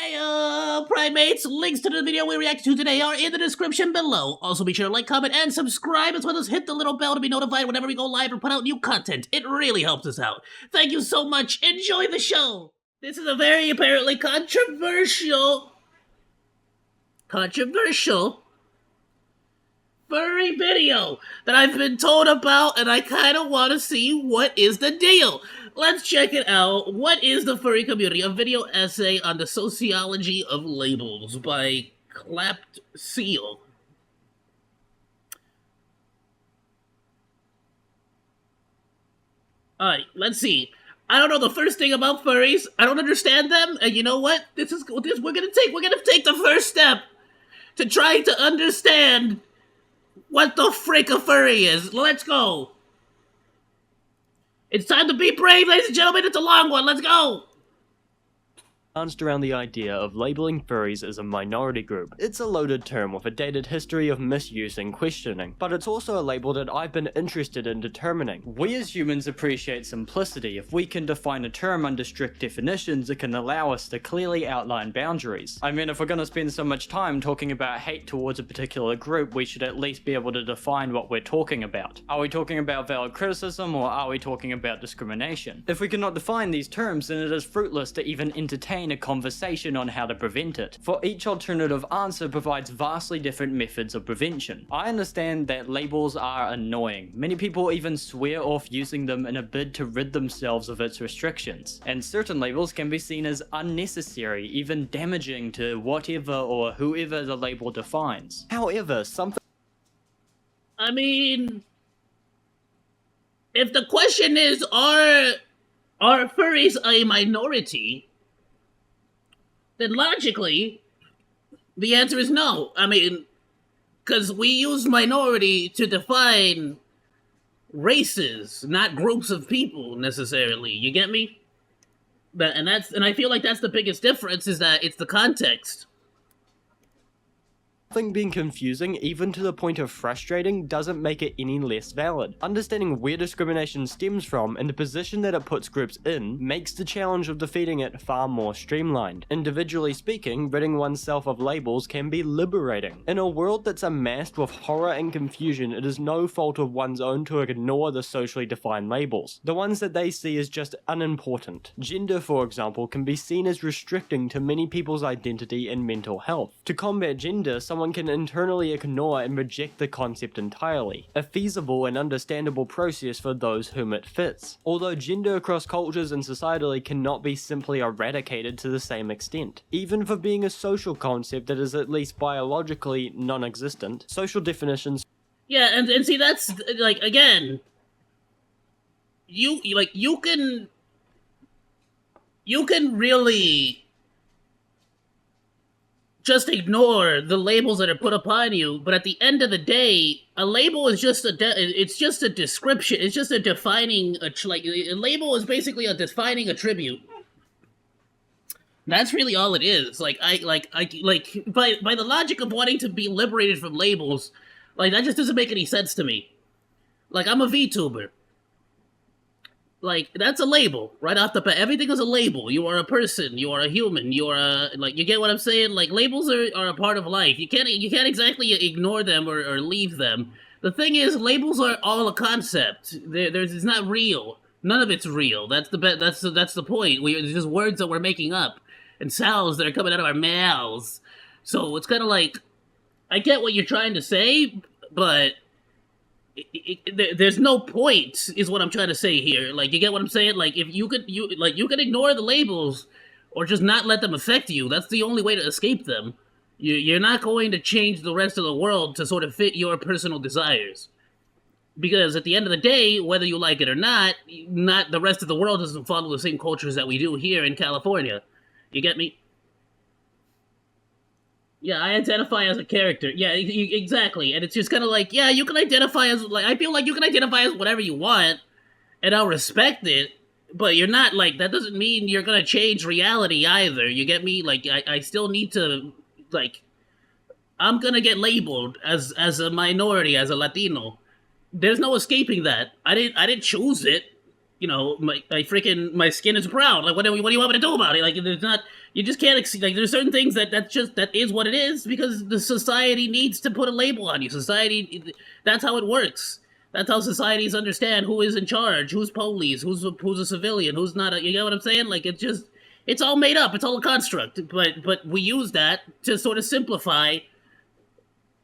Hey, primates, links to the video we react to today are in the description below. Also be sure to like, comment, and subscribe, as well as hit the little bell to be notified whenever we go live or put out new content. It really helps us out. Thank you so much. Enjoy the show. This is a very apparently controversial furry video that I've been told about, and I kind of want to see what is the deal. Let's check it out. What is the furry community? A video essay on the sociology of labels by Clapped Seal. Alright, let's see. I don't know the first thing about furries. I don't understand them, and you know what? We're gonna take the first step to trying to understand what the frick a furry is. Let's go. It's time to be brave, ladies and gentlemen. It's a long one. Let's go. Danced around the idea of labeling furries as a minority group. It's a loaded term with a dated history of misuse and questioning, but it's also a label that I've been interested in determining. We as humans appreciate simplicity. If we can define a term under strict definitions, it can allow us to clearly outline boundaries. I mean, if we're gonna spend so much time talking about hate towards a particular group, we should at least be able to define what we're talking about. Are we talking about valid criticism, or are we talking about discrimination? If we cannot define these terms, then it is fruitless to even entertain a conversation on how to prevent it, for each alternative answer provides vastly different methods of prevention. I understand that labels are annoying. Many people even swear off using them in a bid to rid themselves of its restrictions, and certain labels can be seen as unnecessary, even damaging to whatever or whoever the label defines. However, I mean, if the question is, are furries a minority? Then logically, the answer is no. I mean, because we use minority to define races, not groups of people necessarily. You get me? And I feel like that's the biggest difference, is that it's the context. Something being confusing, even to the point of frustrating, doesn't make it any less valid. Understanding where discrimination stems from and the position that it puts groups in makes the challenge of defeating it far more streamlined. Individually speaking, ridding oneself of labels can be liberating. In a world that's amassed with horror and confusion, it is no fault of one's own to ignore the socially defined labels, the ones that they see as just unimportant. Gender, for example, can be seen as restricting to many people's identity and mental health. To combat gender, someone can internally ignore and reject the concept entirely, a feasible and understandable process for those whom it fits. Although gender across cultures and societally cannot be simply eradicated to the same extent, even for being a social concept that is at least biologically non-existent, social definitions. Yeah, and see, that's, like, again, you can really just ignore the labels that are put upon you, but at the end of the day, a label is just it's just a description. It's just a defining, a label is basically a defining attribute. That's really all it is. By the logic of wanting to be liberated from labels, like, that just doesn't make any sense to me. Like, I'm a VTuber. Like, that's a label, right off the bat. Everything is a label. You are a person, you are a human, you are a, like, you get what I'm saying? Like, labels are a part of life. You can't exactly ignore them or leave them. The thing is, labels are all a concept. It's not real. None of it's real. That's the point. It's just words that we're making up, and sounds that are coming out of our mouths. So it's kind of like, I get what you're trying to say, but there's no point, is what I'm trying to say here. Like, you get what I'm saying? Like, if you could ignore the labels, or just not let them affect you. That's the only way to escape them. You're not going to change the rest of the world to sort of fit your personal desires. Because at the end of the day, whether you like it or not the rest of the world doesn't follow the same cultures that we do here in California. You get me? Yeah, I identify as a character. Yeah, exactly. And it's just kind of like, yeah, you can identify as, like, I feel like you can identify as whatever you want, and I'll respect it, but you're not, like, that doesn't mean you're gonna change reality either. You get me? Like, I still need to, like, I'm gonna get labeled as a minority, as a Latino. There's no escaping that. I didn't choose it. you know, my skin is brown. Like, what do you want me to do about it? Like, there's not, you just can't, like, there's certain things that is what it is, because the society needs to put a label on you. Society, that's how it works. That's how societies understand who is in charge, who's police, who's a civilian, who's not. You get what I'm saying? Like, it's all made up. It's all a construct. But we use that to sort of simplify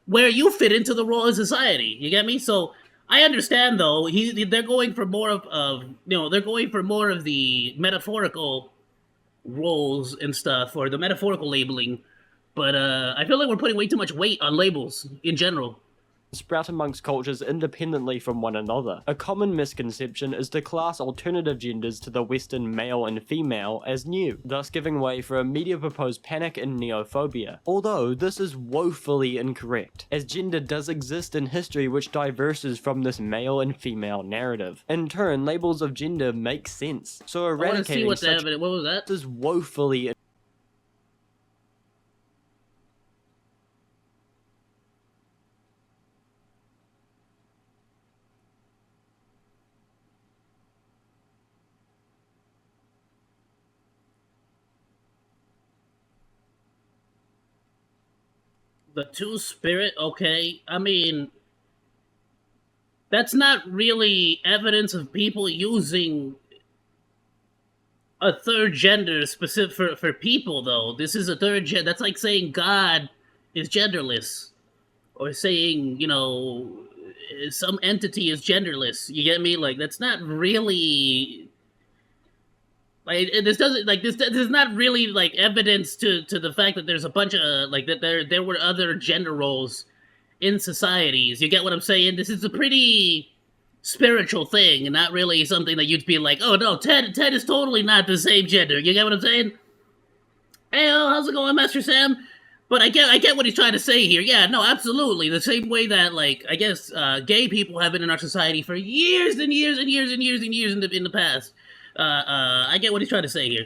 where you fit into the role of society. You get me? So I understand, though. They're going for more of they're going for more of the metaphorical roles and stuff, or the metaphorical labeling. But I feel like we're putting way too much weight on labels in general. Sprout amongst cultures independently from one another. A common misconception is to class alternative genders to the Western male and female as new, thus giving way for a media-proposed panic and neophobia. Although this is woefully incorrect, as gender does exist in history which diverges from this male and female narrative. In turn, labels of gender make sense, so eradicating what was that? is woefully The two-spirit, okay. I mean, that's not really evidence of people using a third gender specific for people, though. This is a third gender. That's like saying God is genderless, or saying, you know, some entity is genderless. You get me? Like, that's not really. Like, this is not really, like, evidence to the fact that there's a bunch of, like, that there were other gender roles in societies. You get what I'm saying? This is a pretty spiritual thing, and not really something that you'd be like, oh no, Ted is totally not the same gender. You get what I'm saying? Hey, how's it going, Master Sam? But I get what he's trying to say here. Yeah, no, absolutely. The same way that, like, I guess gay people have been in our society for years and years and years and years and years in the past. I get what he's trying to say here.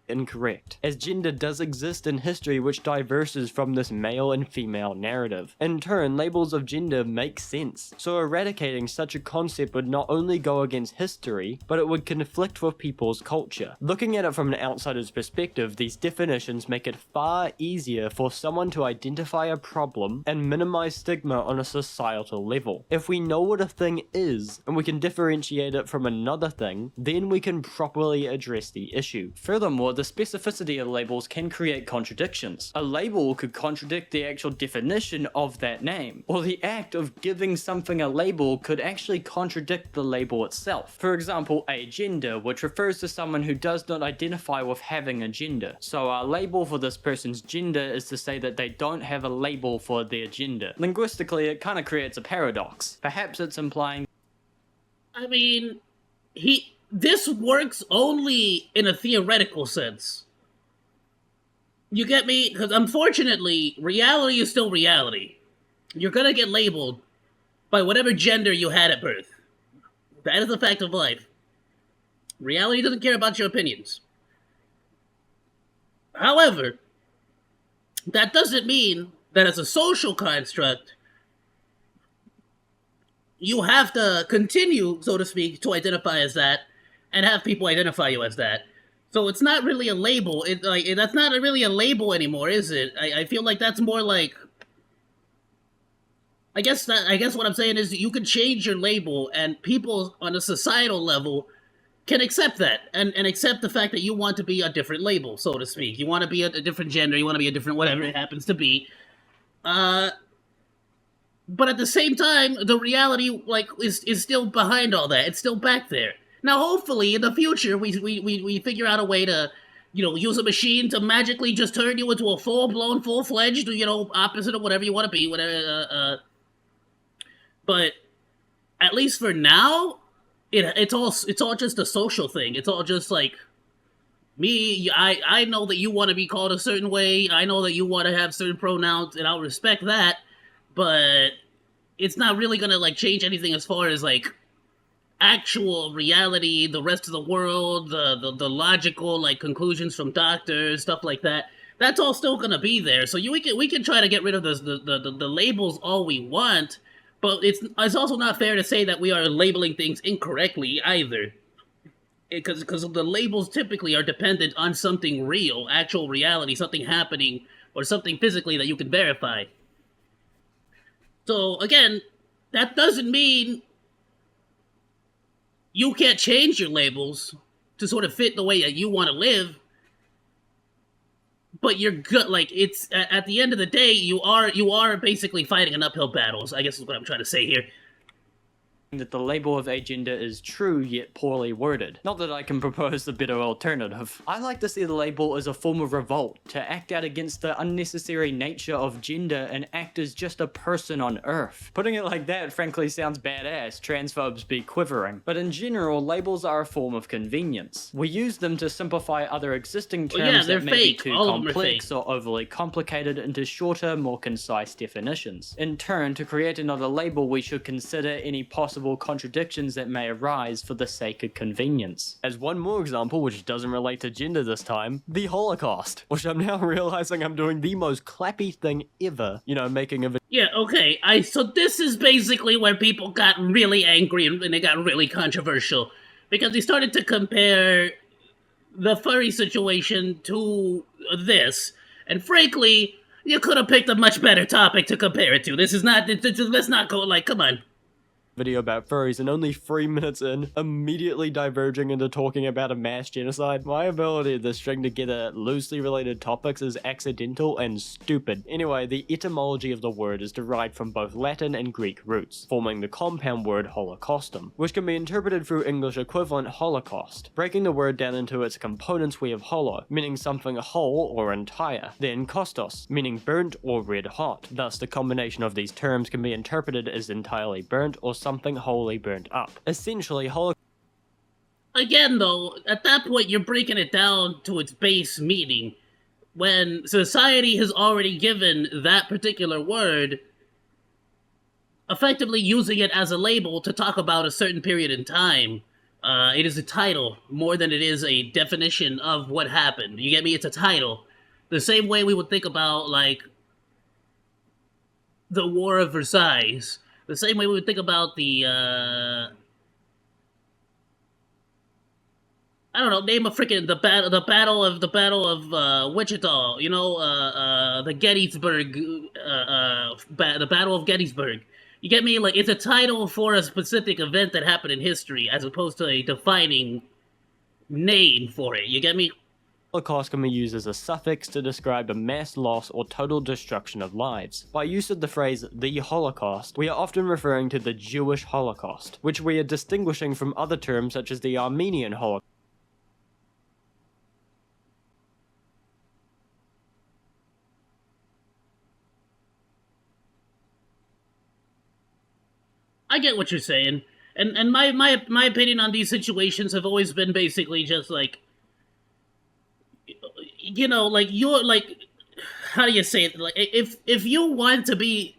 Incorrect, as gender does exist in history which diverges from this male and female narrative. In turn, labels of gender make sense, so eradicating such a concept would not only go against history, but it would conflict with people's culture. Looking at it from an outsider's perspective, these definitions make it far easier for someone to identify a problem and minimize stigma on a societal level. If we know what a thing is, and we can differentiate it from another thing, then we can properly address the issue. Furthermore, the specificity of labels can create contradictions. A label could contradict the actual definition of that name, or the act of giving something a label could actually contradict the label itself. For example, agender, which refers to someone who does not identify with having a gender. So our label for this person's gender is to say that they don't have a label for their gender. Linguistically, it kind of creates a paradox. Perhaps it's implying... I mean, this works only in a theoretical sense. You get me? Because unfortunately, reality is still reality. You're gonna get labeled by whatever gender you had at birth. That is a fact of life. Reality doesn't care about your opinions. However, that doesn't mean that as a social construct, you have to continue, so to speak, to identify as that, and have people identify you as that. So it's not really a label. That's not really a label anymore, is it? I feel like that's more like... I guess what I'm saying is you can change your label, and people on a societal level can accept that, and accept the fact that you want to be a different label, so to speak. You want to be a different gender, you want to be a different whatever it happens to be. But at the same time, the reality, like, is still behind all that. It's still back there. Now, hopefully, in the future, we figure out a way to, you know, use a machine to magically just turn you into a full-blown, full-fledged, you know, opposite of whatever you want to be, whatever. But at least for now, it's all just a social thing. It's all just like me. I know that you want to be called a certain way. I know that you want to have certain pronouns, and I'll respect that. But it's not really gonna, like, change anything as far as, like, actual reality, the rest of the world, the logical, like, conclusions from doctors, stuff like that. That's all still gonna be there. So we can try to get rid of the labels all we want, but it's also not fair to say that we are labeling things incorrectly either. because the labels typically are dependent on something real, actual reality, something happening, or something physically that you can verify. So again, that doesn't mean you can't change your labels to sort of fit the way that you want to live. But you're good. Like, it's at the end of the day, you are basically fighting an uphill battle. I guess is what I'm trying to say here. That the label of agender is true yet poorly worded. Not that I can propose a better alternative. I like to see the label as a form of revolt, to act out against the unnecessary nature of gender and act as just a person on Earth. Putting it like that frankly sounds badass, transphobes be quivering. But in general, labels are a form of convenience. We use them to simplify other existing terms that may be too complex or overly complicated into shorter, more concise definitions. In turn, to create another label, we should consider any possible contradictions that may arise for the sake of convenience. As one more example, which doesn't relate to gender this time, the Holocaust, which I'm now realizing I'm doing the most clappy thing ever, making a video. Yeah, okay, so this is basically where people got really angry and they got really controversial, because they started to compare the furry situation to this, and frankly, you could have picked a much better topic to compare it to. Let's not go, like, come on. Video about furries, and only 3 minutes in, immediately diverging into talking about a mass genocide. My ability to string together loosely related topics is accidental and stupid. Anyway, the etymology of the word is derived from both Latin and Greek roots, forming the compound word holocaustum, which can be interpreted through English equivalent holocaust. Breaking the word down into its components, we have holo, meaning something whole or entire, then kostos, meaning burnt or red hot. Thus, the combination of these terms can be interpreted as entirely burnt or something wholly burnt up. Essentially, Again, though, at that point, you're breaking it down to its base meaning. When society has already given that particular word, effectively using it as a label to talk about a certain period in time. It is a title more than it is a definition of what happened. You get me? It's a title. The same way we would think about, like, the War of Versailles. The same way we would think about the, I don't know, name a freaking, the battle of Wichita, the Gettysburg, the Battle of Gettysburg. You get me? Like, it's a title for a specific event that happened in history, as opposed to a defining name for it. You get me? Holocaust can be used as a suffix to describe a mass loss or total destruction of lives. By use of the phrase the Holocaust, we are often referring to the Jewish Holocaust, which we are distinguishing from other terms such as the Armenian Holocaust. I get what you're saying. And my opinion on these situations have always been basically just like, like, you're like, how do you say it? Like, if you want to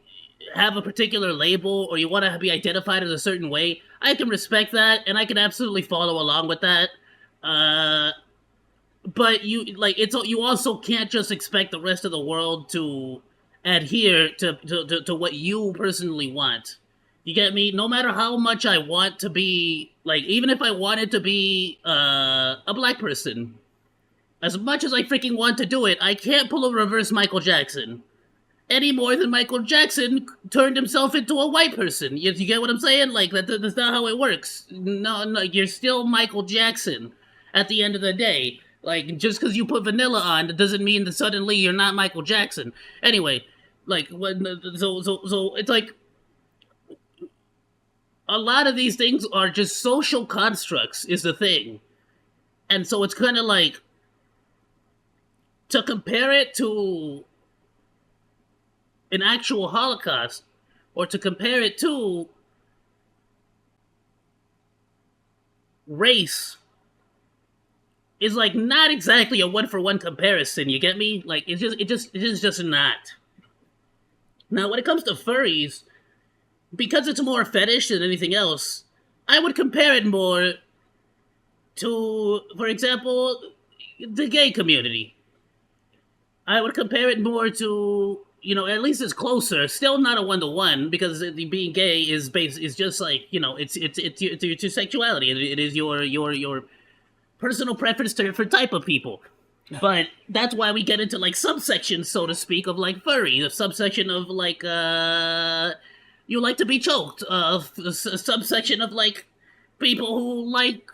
have a particular label, or you want to be identified as a certain way, I can respect that, and I can absolutely follow along with that. But you also can't just expect the rest of the world to adhere to what you personally want. You get me? No matter how much I want to be, like, even if I wanted to be a black person, as much as I freaking want to do it, I can't pull a reverse Michael Jackson. Any more than Michael Jackson turned himself into a white person. You get what I'm saying? Like, that's not how it works. No, you're still Michael Jackson at the end of the day. Like, just because you put vanilla on, that doesn't mean that suddenly you're not Michael Jackson. Anyway, like, so it's like, a lot of these things are just social constructs, is the thing. And so it's kind of like, to compare it to an actual Holocaust, or to compare it to race, is like not exactly a one-for-one comparison. You get me? Like, it is just not. Now, when it comes to furries, because it's more fetish than anything else, I would compare it more to, for example, the gay community. I would compare it more to, at least it's closer. Still not a one-to-one, because being gay is just like, it's your sexuality. It is your personal preference for type of people. But that's why we get into like subsections, so to speak, of like furry. A subsection of like you like to be choked. A subsection of like people who like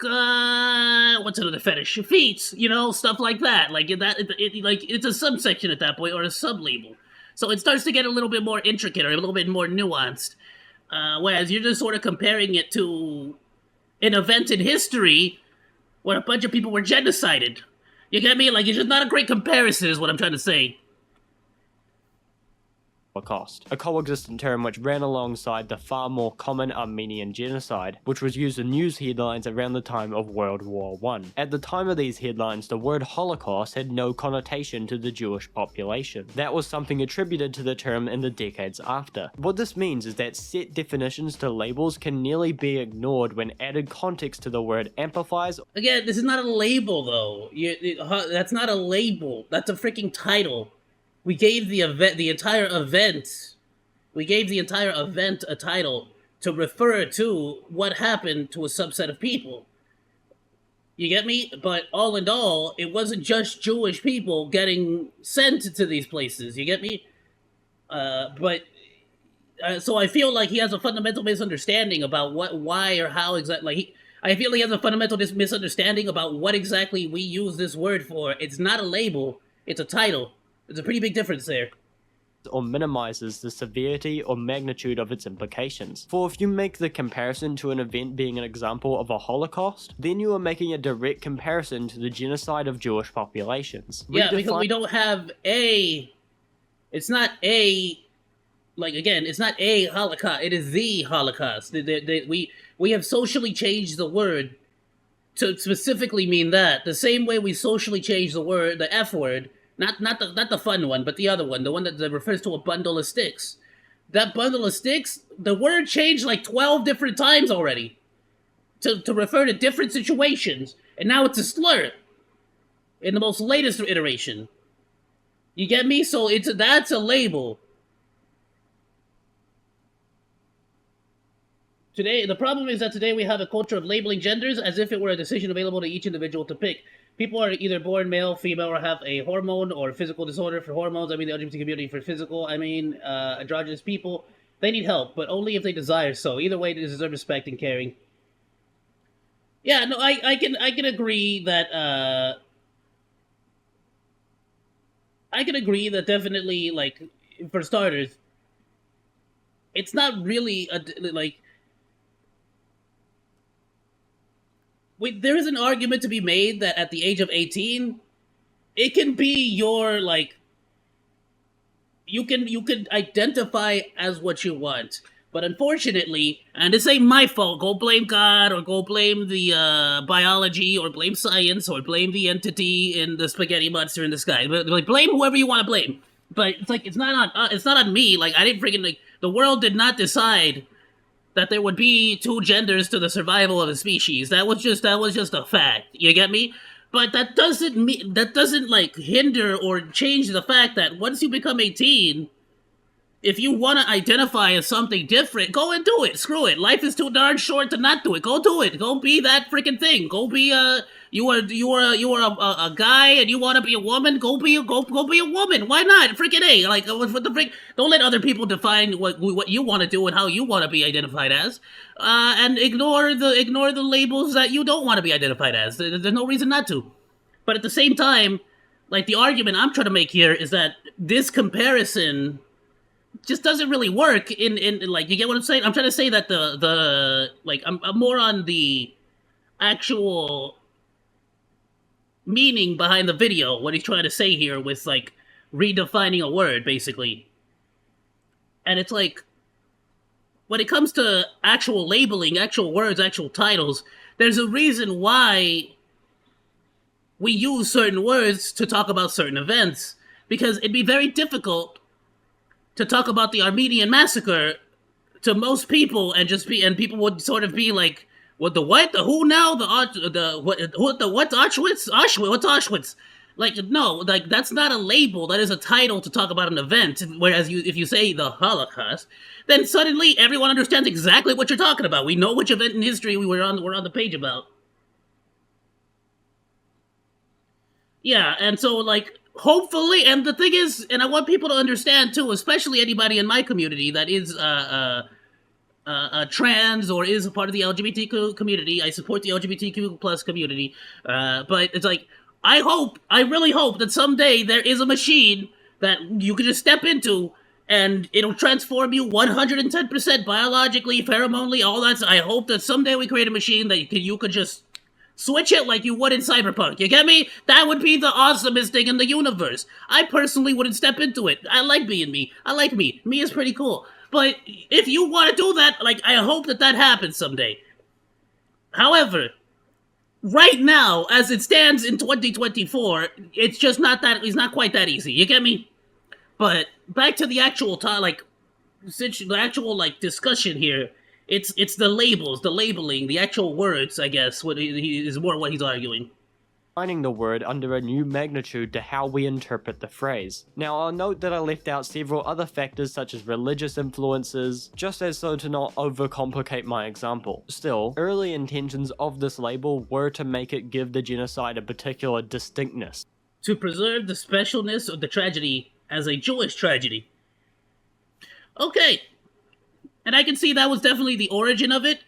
what's another fetish? Feet, you know, stuff like that. Like like it's a subsection at that point or a sublabel. So it starts to get a little bit more intricate or a little bit more nuanced. Whereas you're just sort of comparing it to an event in history where a bunch of people were genocided. You get me? Like, it's just not a great comparison is what I'm trying to say. Holocaust, a coexistent term which ran alongside the far more common Armenian genocide, which was used in news headlines around the time of World War I. At the time of these headlines, the word Holocaust had no connotation to the Jewish population. That was something attributed to the term in the decades after. What this means is that set definitions to labels can nearly be ignored when added context to the word amplifies. Again, this is not a label, though. That's not a label. That's a freaking title. We gave the entire event a title to refer to what happened to a subset of people. You get me? But all in all, it wasn't just Jewish people getting sent to these places. You get me? So I feel like he has a fundamental misunderstanding about why, or how exactly. I feel he has a fundamental misunderstanding about what exactly we use this word for. It's not a label. It's a title. There's a pretty big difference there. Or minimizes the severity or magnitude of its implications. For if you make the comparison to an event being an example of a Holocaust, then you are making a direct comparison to the genocide of Jewish populations. Yeah, because we don't have a... It's not a... Like, again, it's not a Holocaust. It is the Holocaust. We have socially changed the word to specifically mean that. The same way we socially changed the word, the F word, not the fun one, but the other one, the one that refers to a bundle of sticks. That bundle of sticks, the word changed like 12 different times already to refer to different situations, and now it's a slur in the most latest iteration. You get me? So that's a label. Today, the problem is that today we have a culture of labeling genders as if it were a decision available to each individual to pick. People are either born male, female, or have a hormone or physical disorder for hormones. I mean, the LGBT community for physical. I mean, androgynous people. They need help, but only if they desire so. Either way, they deserve respect and caring. Yeah, no, I can agree that, I can agree that definitely, like, for starters, it's not really, there is an argument to be made that at the age of 18, it can be your, like, you can identify as what you want. But unfortunately, and this ain't my fault, go blame God, or go blame the biology, or blame science, or blame the entity in the spaghetti monster in the sky. Like, blame whoever you want to blame. But it's like, it's not on me. Like, I didn't freaking, like, the world did not decide that there would be two genders to the survival of the species. That was just a fact. You get me? But that doesn't like hinder or change the fact that once you become 18, if you want to identify as something different, go and do it. Screw it. Life is too darn short to not do it. Go do it. Go be that freaking thing. Go be you are a guy and you want to be a woman. Go be a woman. Why not? Freaking A. Like, what the frick? Don't let other people define what you want to do and how you want to be identified as. And ignore the labels that you don't want to be identified as. There's no reason not to. But at the same time, like, the argument I'm trying to make here is that this comparison just doesn't really work in like, you get what I'm saying? I'm trying to say that the like, I'm more on the actual meaning behind the video, what he's trying to say here with, like, redefining a word, basically. And it's like, when it comes to actual labeling, actual words, actual titles, there's a reason why we use certain words to talk about certain events, because it'd be very difficult to talk about the Armenian massacre to most people and people would sort of be like, what, the what, the who now, what's Auschwitz? What's Auschwitz? Like, no, like, that's not a label, that is a title to talk about an event, whereas if you say the Holocaust, then suddenly everyone understands exactly what you're talking about. We know which event in history we're on the page about. Yeah, and so like hopefully, and the thing is, and I want people to understand too, especially anybody in my community that is trans or is a part of the LGBTQ community. I support the LGBTQ plus community, but it's like I really hope that someday there is a machine that you can just step into and it'll transform you 110% biologically, pheromonally, all that. I hope that someday we create a machine that you could just switch it like you would in Cyberpunk. You get me? That would be the awesomest thing in the universe. I personally wouldn't step into it. I like being me. I like me. Me is pretty cool. But if you want to do that, like, I hope that that happens someday. However, right now, as it stands in 2024, it's not quite that easy. You get me? But back to the actual time, like, the actual, like, discussion here. It's the labels, the labeling, the actual words, I guess, what he is more what he's arguing. Defining the word under a new magnitude to how we interpret the phrase. Now, I'll note that I left out several other factors such as religious influences, just as so to not overcomplicate my example. Still, early intentions of this label were to make it give the genocide a particular distinctness. To preserve the specialness of the tragedy as a Jewish tragedy. Okay. And I can see that was definitely the origin of it.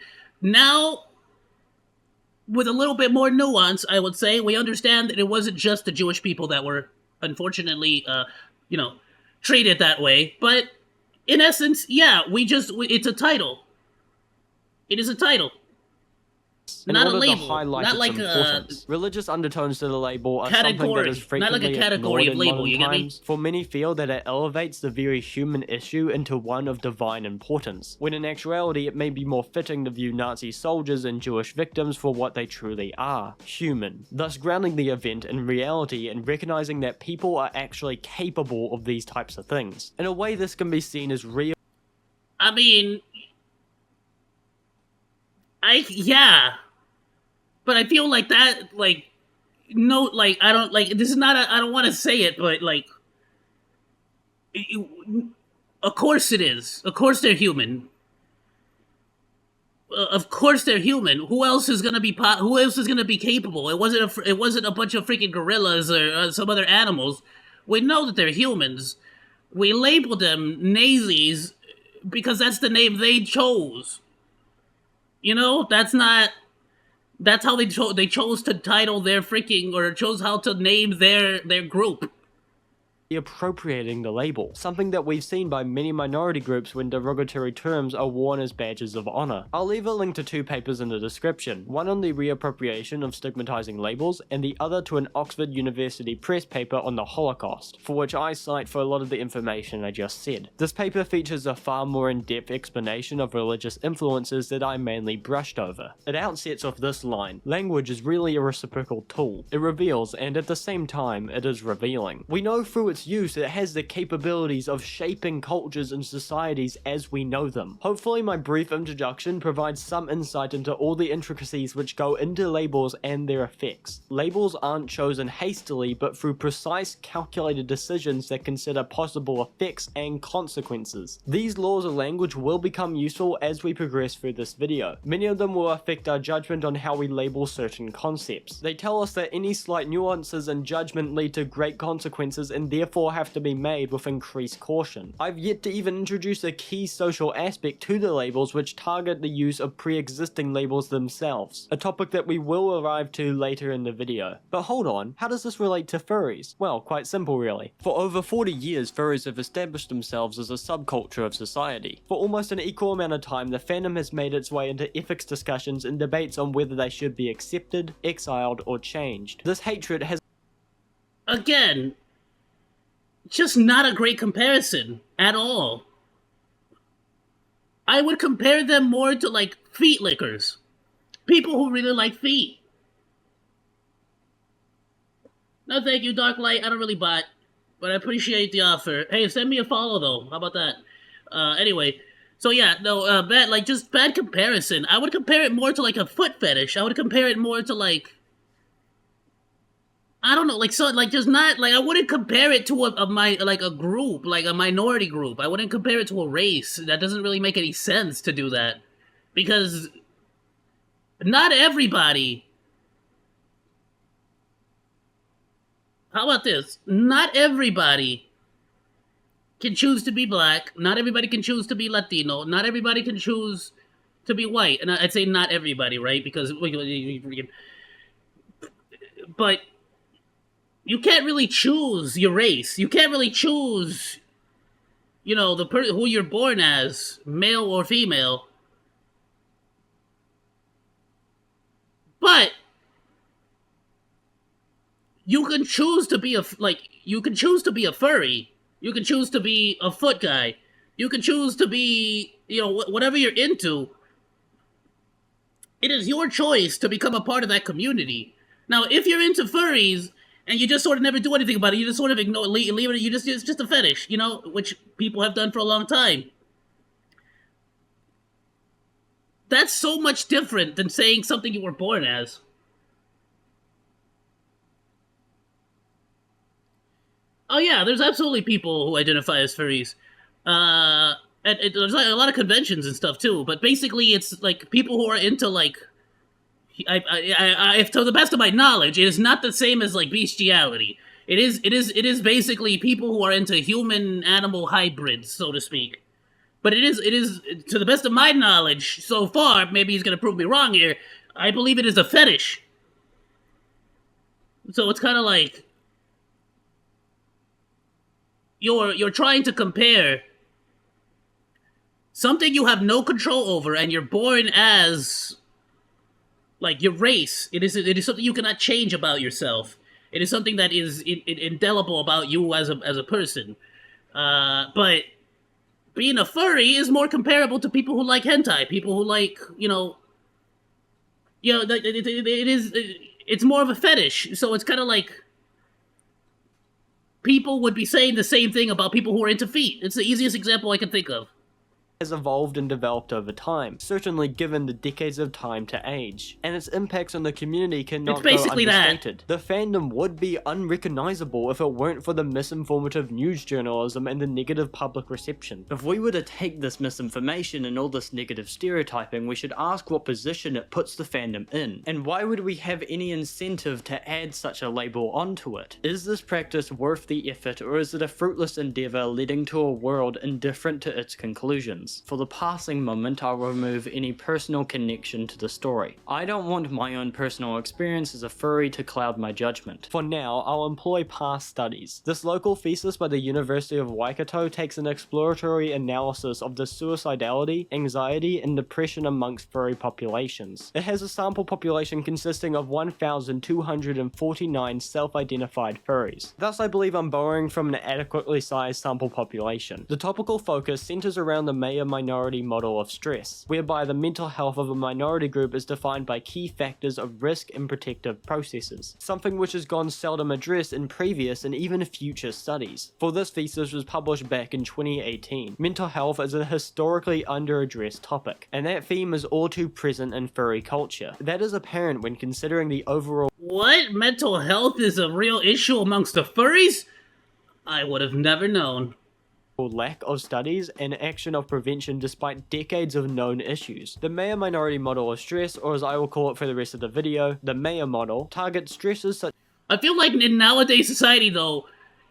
Now, with a little bit more nuance, I would say, we understand that it wasn't just the Jewish people that were, unfortunately, treated that way. But, in essence, yeah, it's a title. It is a title. Not a label. Not like a religious undertones to the label are something that is frequently not like a category of label. You get me? For many feel that it elevates the very human issue into one of divine importance, when in actuality it may be more fitting to view Nazi soldiers and Jewish victims for what they truly are, human, thus grounding the event in reality and recognizing that people are actually capable of these types of things. In a way, this can be seen as real. I mean, yeah. But I feel like that, like, no, like, I don't, like, this is not I don't want to say it, but, like, of course it is. Of course they're human. Of course they're human. Who else is gonna be capable? It wasn't a bunch of freaking gorillas or some other animals. We know that they're humans. We label them Nazis because that's the name they chose. You know, that's how they chose to title their freaking, or chose how to name their group. Appropriating the label, something that we've seen by many minority groups when derogatory terms are worn as badges of honor. I'll leave a link to two papers in the description, one on the reappropriation of stigmatizing labels, and the other to an Oxford University Press paper on the Holocaust, for which I cite for a lot of the information I just said. This paper features a far more in-depth explanation of religious influences that I mainly brushed over. It outsets off this line: language is really a reciprocal tool. It reveals, and at the same time, it is revealing. We know through its use it has the capabilities of shaping cultures and societies as we know them. Hopefully my brief introduction provides some insight into all the intricacies which go into labels and their effects. Labels aren't chosen hastily, but through precise, calculated decisions that consider possible effects and consequences. These laws of language will become useful as we progress through this video. Many of them will affect our judgment on how we label certain concepts. They tell us that any slight nuances in judgment lead to great consequences and therefore have to be made with increased caution. I've yet to even introduce a key social aspect to the labels which target the use of pre-existing labels themselves, a topic that we will arrive to later in the video. But hold on, how does this relate to furries? Well, quite simple really. For over 40 years, furries have established themselves as a subculture of society. For almost an equal amount of time, the fandom has made its way into ethics discussions and debates on whether they should be accepted, exiled, or changed. This hatred has again, just not a great comparison at all. I would compare them more to, like, feet lickers. People who really like feet. No thank you, Dark Light. I don't really bot, but I appreciate the offer. Hey, send me a follow, though. How about that? Anyway, so yeah, no, bad comparison. I would compare it more to, like, a foot fetish. I would compare it more to, like, I don't know, like, so, like, just not, like, I wouldn't compare it to a group, like a minority group. I wouldn't compare it to a race. That doesn't really make any sense to do that. Because not everybody How about this? Not everybody can choose to be black. Not everybody can choose to be Latino. Not everybody can choose to be white. And I'd say not everybody, right? Because but you can't really choose your race. You can't really choose, who you're born as, male or female. But you can choose to be you can choose to be a furry. You can choose to be a foot guy. You can choose to be, whatever you're into. It is your choice to become a part of that community. Now, if you're into furries and you just sort of never do anything about it, you just sort of ignore, leave it. It's just a fetish, which people have done for a long time. That's so much different than saying something you were born as. Oh yeah, there's absolutely people who identify as furries. And there's like a lot of conventions and stuff too. But basically, it's like people who are into like, if to the best of my knowledge, it is not the same as like bestiality. It is basically people who are into human-animal hybrids, so to speak. But it is to the best of my knowledge so far. Maybe he's gonna prove me wrong here. I believe it is a fetish. So it's kind of like you're trying to compare something you have no control over, and you're born as like your race. It is something you cannot change about yourself. It is something that is indelible about you as a person. But being a furry is more comparable to people who like hentai, people who like it's more of a fetish. So it's kind of like people would be saying the same thing about people who are into feet. It's the easiest example I can think of. Has evolved and developed over time, certainly given the decades of time to age, and its impacts on the community cannot go understated. The fandom would be unrecognizable if it weren't for the misinformative news journalism and the negative public reception. If we were to take this misinformation and all this negative stereotyping, we should ask what position it puts the fandom in, and why would we have any incentive to add such a label onto it? Is this practice worth the effort, or is it a fruitless endeavor leading to a world indifferent to its conclusions? For the passing moment, I'll remove any personal connection to the story. I don't want my own personal experience as a furry to cloud my judgment. For now, I'll employ past studies. This local thesis by the University of Waikato takes an exploratory analysis of the suicidality, anxiety, and depression amongst furry populations. It has a sample population consisting of 1,249 self-identified furries. Thus, I believe I'm borrowing from an adequately sized sample population. The topical focus centers around the mayor-minority model of stress, whereby the mental health of a minority group is defined by key factors of risk and protective processes, something which has gone seldom addressed in previous and even future studies. For this thesis was published back in 2018. Mental health is a historically under-addressed topic, and that theme is all too present in furry culture. That is apparent when considering the overall— What? Mental health is a real issue amongst the furries? I would have never known. Lack of studies and action of prevention despite decades of known issues. The mayor-minority model of stress, or as I will call it for the rest of the video, the mayor model, targets stresses such— I feel like in nowadays society though,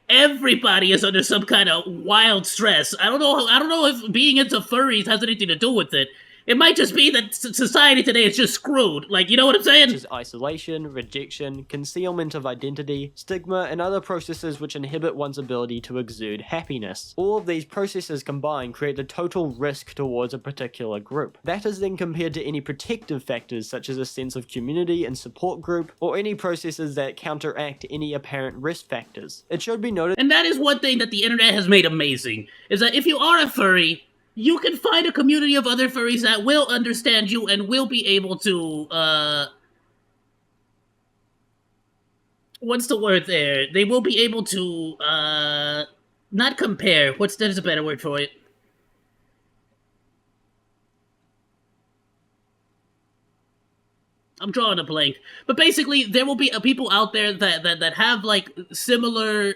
everybody is under some kind of wild stress. I don't know if being into furries has anything to do with it. It might just be that society today is just screwed. Like, you know what I'm saying? Such as isolation, rejection, concealment of identity, stigma, and other processes which inhibit one's ability to exude happiness. All of these processes combined create the total risk towards a particular group. That is then compared to any protective factors such as a sense of community and support group, or any processes that counteract any apparent risk factors. It should be noted— And that is one thing that the internet has made amazing, is that if you are a furry, you can find a community of other furries that will understand you and will be able to, what's the word there? They will be able to, not compare. There's a better word for it. I'm drawing a blank. But basically, there will be people out there that have, like, similar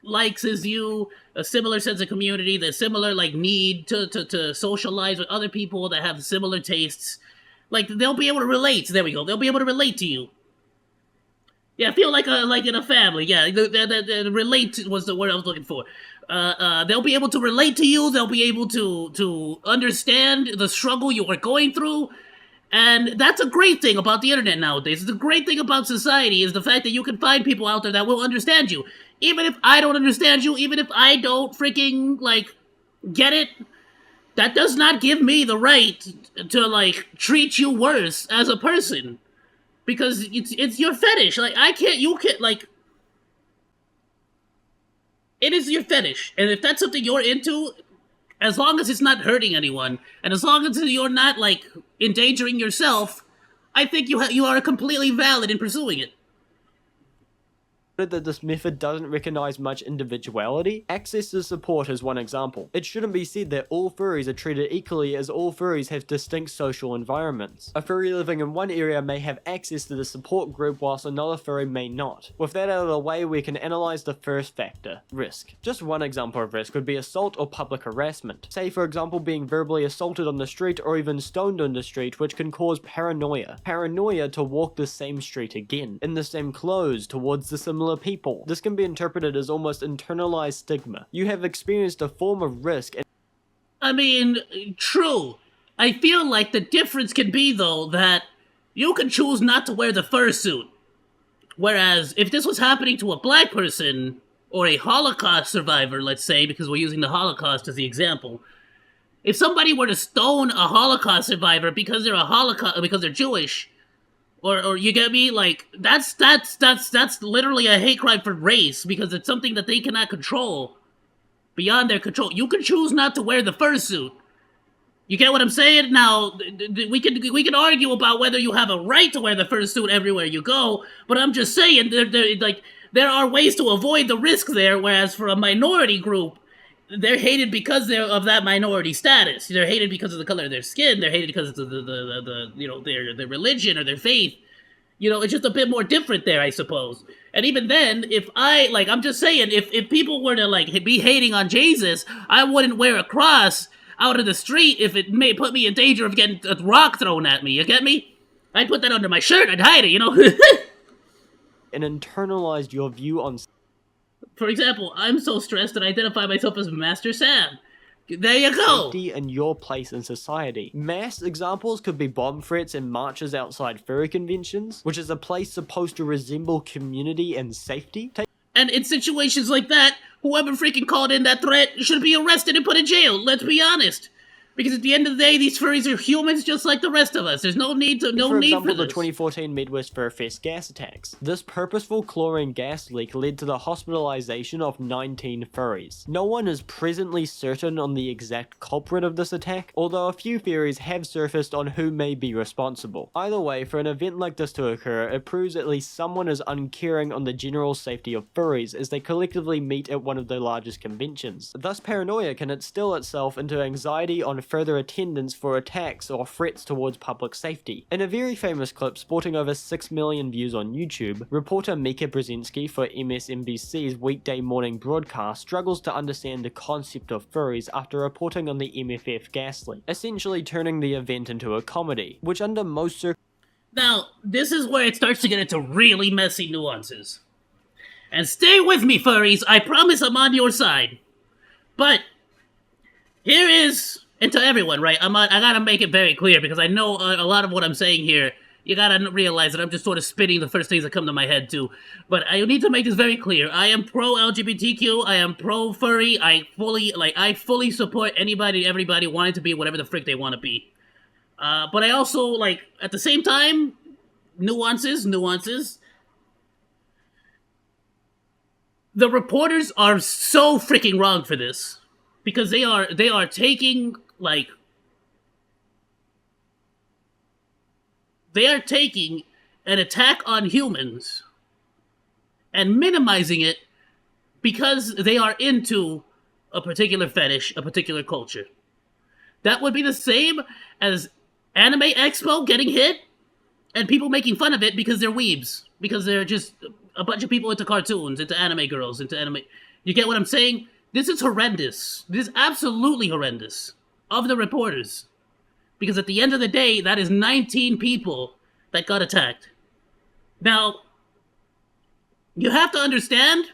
likes as you, a similar sense of community, the similar like need to socialize with other people that have similar tastes. Like, they'll be able to relate. There we go. They'll be able to relate to you. Yeah, feel like in a family. Yeah, relate was the word I was looking for. They'll be able to relate to you. They'll be able to understand the struggle you are going through, and that's a great thing about the internet nowadays. The great thing about society is the fact that you can find people out there that will understand you, even if I don't understand you, even if I don't freaking like get it. That does not give me the right to like treat you worse as a person because it's your fetish. Like I can't, you can't like. It is your fetish, and if that's something you're into, as long as it's not hurting anyone, and as long as you're not like endangering yourself, I think you are completely valid in pursuing it. That this method doesn't recognize much individuality, access to support is one example. It shouldn't be said that all furries are treated equally, as all furries have distinct social environments. A furry living in one area may have access to the support group whilst another furry may not. With that out of the way, we can analyze the first factor, risk. Just one example of risk would be assault or public harassment. Say for example being verbally assaulted on the street or even stoned on the street, which can cause paranoia. Paranoia to walk the same street again, in the same clothes, towards the similar people. This can be interpreted as almost internalized stigma. You have experienced a form of risk. I mean, true. I feel like the difference can be, though, that you can choose not to wear the fursuit. Whereas, if this was happening to a black person, or a Holocaust survivor, let's say, because we're using the Holocaust as the example, if somebody were to stone a Holocaust survivor because they're Jewish, or you get me? Like, that's literally a hate crime for race, because it's something that they cannot control. Beyond their control. You can choose not to wear the fursuit. You get what I'm saying? Now, we can argue about whether you have a right to wear the fursuit everywhere you go, but I'm just saying, there are ways to avoid the risk there, whereas for a minority group, they're hated because they're of that minority status. They're hated because of the color of their skin. They're hated because of their religion or their faith. You know, it's just a bit more different there, I suppose. And even then, I'm just saying, if people were to like be hating on Jesus, I wouldn't wear a cross out of the street if it may put me in danger of getting a rock thrown at me. You get me? I'd put that under my shirt. I'd hide it. You know. And internalized your view on. For example, I'm so stressed that I identify myself as Master Sam. There you go! Safety and your place in society. Mass examples could be bomb threats and marches outside furry conventions, which is a place supposed to resemble community and safety. And in situations like that, whoever freaking called in that threat should be arrested and put in jail, let's be honest. Because at the end of the day, these furries are humans just like the rest of us. There's no need for this. For example, the 2014 Midwest Fur Fest gas attacks. This purposeful chlorine gas leak led to the hospitalization of 19 furries. No one is presently certain on the exact culprit of this attack, although a few theories have surfaced on who may be responsible. Either way, for an event like this to occur, it proves at least someone is uncaring on the general safety of furries as they collectively meet at one of the largest conventions. Thus, paranoia can instill itself into anxiety on further attendance for attacks or threats towards public safety. In a very famous clip sporting over 6 million views on YouTube, reporter Mika Brzezinski for MSNBC's weekday morning broadcast struggles to understand the concept of furries after reporting on the MFF gas leak, essentially turning the event into a comedy, which under most Now, this is where it starts to get into really messy nuances. And stay with me, furries, I promise I'm on your side. But, here is... And to everyone, right? I gotta make it very clear, because I know a lot of what I'm saying here, you gotta realize that I'm just sort of spitting the first things that come to my head, too. But I need to make this very clear. I am pro-LGBTQ, I am pro-furry, I fully support everybody wanting to be whatever the frick they want to be. But I also, at the same time, nuances. The reporters are so freaking wrong for this. Because they are taking, they are taking an attack on humans and minimizing it because they are into a particular fetish, a particular culture. That would be the same as Anime Expo getting hit and people making fun of it because they're weebs. Because they're just a bunch of people into cartoons, into anime girls, into anime... You get what I'm saying? This is horrendous. This is absolutely horrendous. Of the reporters. Because at the end of the day, that is 19 people that got attacked. Now, you have to understand,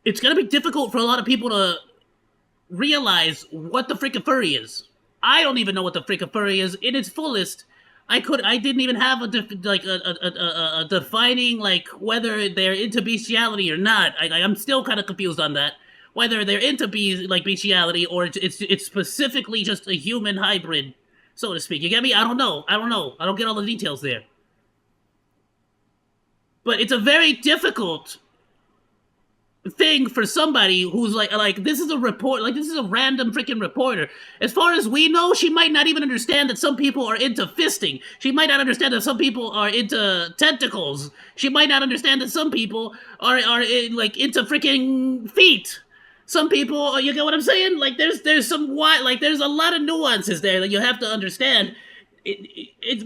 it's gonna be difficult for a lot of people to realize what the freaking furry is. I don't even know what the freaking furry is in its fullest. I didn't even have a defining, like, whether they're into bestiality or not. I'm still kind of confused on that. Whether they're into bestiality or it's specifically just a human hybrid, so to speak. You get me? I don't know. I don't get all the details there. But it's a very difficult thing for somebody who's like this is a report, like this is a random freaking reporter. As far as we know, she might not even understand that some people are into fisting. She might not understand that some people are into tentacles. She might not understand that some people are like into freaking feet. Some people, you get what I'm saying? Like there's some like there's a lot of nuances there that you have to understand.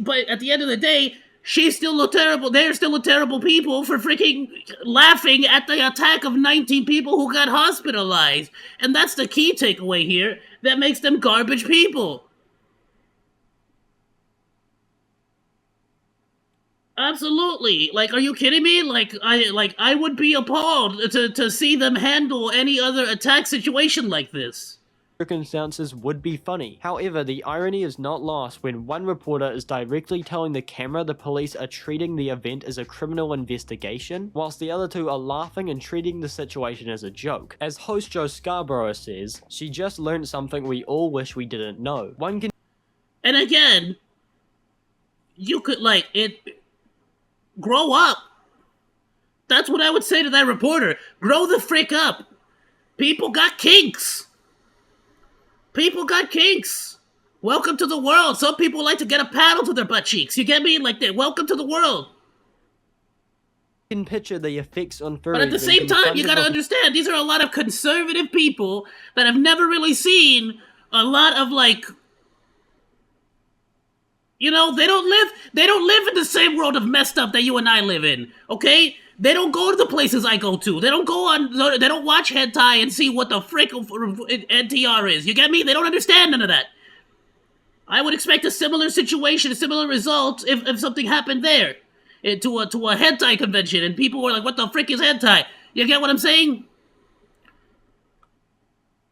But at the end of the day, she's still a terrible. They're still a terrible people for freaking laughing at the attack of 19 people who got hospitalized, and that's the key takeaway here. That makes them garbage people. Absolutely. Like, are you kidding me? I would be appalled to see them handle any other attack situation like this. Circumstances would be funny. However, the irony is not lost when one reporter is directly telling the camera the police are treating the event as a criminal investigation, whilst the other two are laughing and treating the situation as a joke. As host Joe Scarborough says, she just learned something we all wish we didn't know. One can... And again, you could, grow up. That's what I would say to that reporter. Grow the frick up. People got kinks. People got kinks. Welcome to the world. Some people like to get a paddle to their butt cheeks. You get me? Like, welcome to the world. You can picture the effects on furries. But at the same time, you gotta understand, these are a lot of conservative people that have never really seen a lot of, you know, they don't live in the same world of messed up that you and I live in, okay? They don't go to the places I go to. They don't watch hentai and see what the frick NTR is. You get me? They don't understand none of that. I would expect a similar situation, a similar result if something happened there. To a hentai convention and people were like, what the frick is hentai? You get what I'm saying?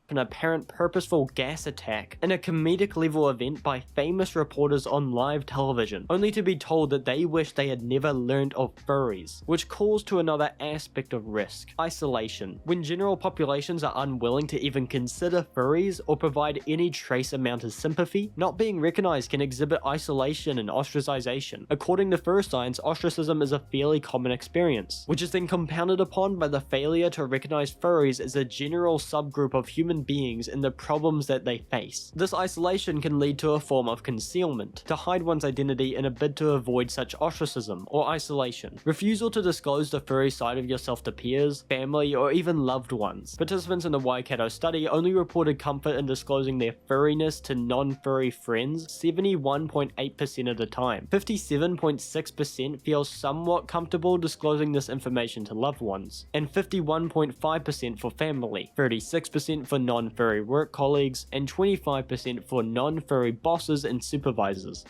An apparent purposeful gas attack in a comedic level event by famous reporters on live television, only to be told that they wish they had never learned of furries, which calls to another aspect of risk: isolation. When general populations are unwilling to even consider furries or provide any trace amount of sympathy, not being recognized can exhibit isolation and ostracization. According to fur science, ostracism is a fairly common experience, which is then compounded upon by the failure to recognize furries as a general subgroup of human beings and the problems that they face. This isolation can lead to a form of concealment, to hide one's identity in a bid to avoid such ostracism or isolation. Refusal to disclose the furry side of yourself to peers, family, or even loved ones. Participants in the Waikato study only reported comfort in disclosing their furriness to non-furry friends 71.8% of the time. 57.6% feel somewhat comfortable disclosing this information to loved ones, and 51.5% for family, 36% for non-furry work colleagues, and 25% for non-furry bosses and supervisors.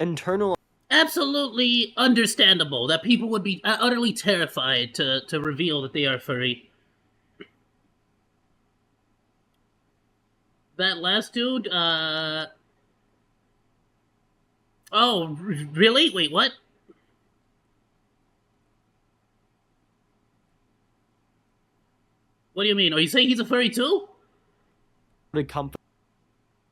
Absolutely understandable that people would be utterly terrified to reveal that they are furry. That last dude, oh, really? Wait, what? What do you mean? Are you saying he's a furry too? Comfort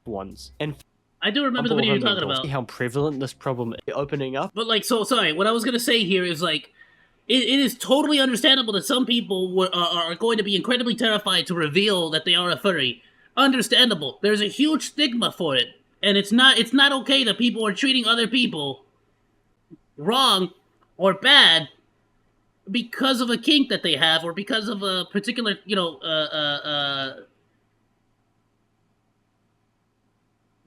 ones, and I do remember the video you're talking about. See how prevalent this problem is opening up. But sorry, what I was gonna say here is it is totally understandable that some people are going to be incredibly terrified to reveal that they are a furry. Understandable. There's a huge stigma for it, and it's not okay that people are treating other people wrong or bad because of a kink that they have or because of a particular,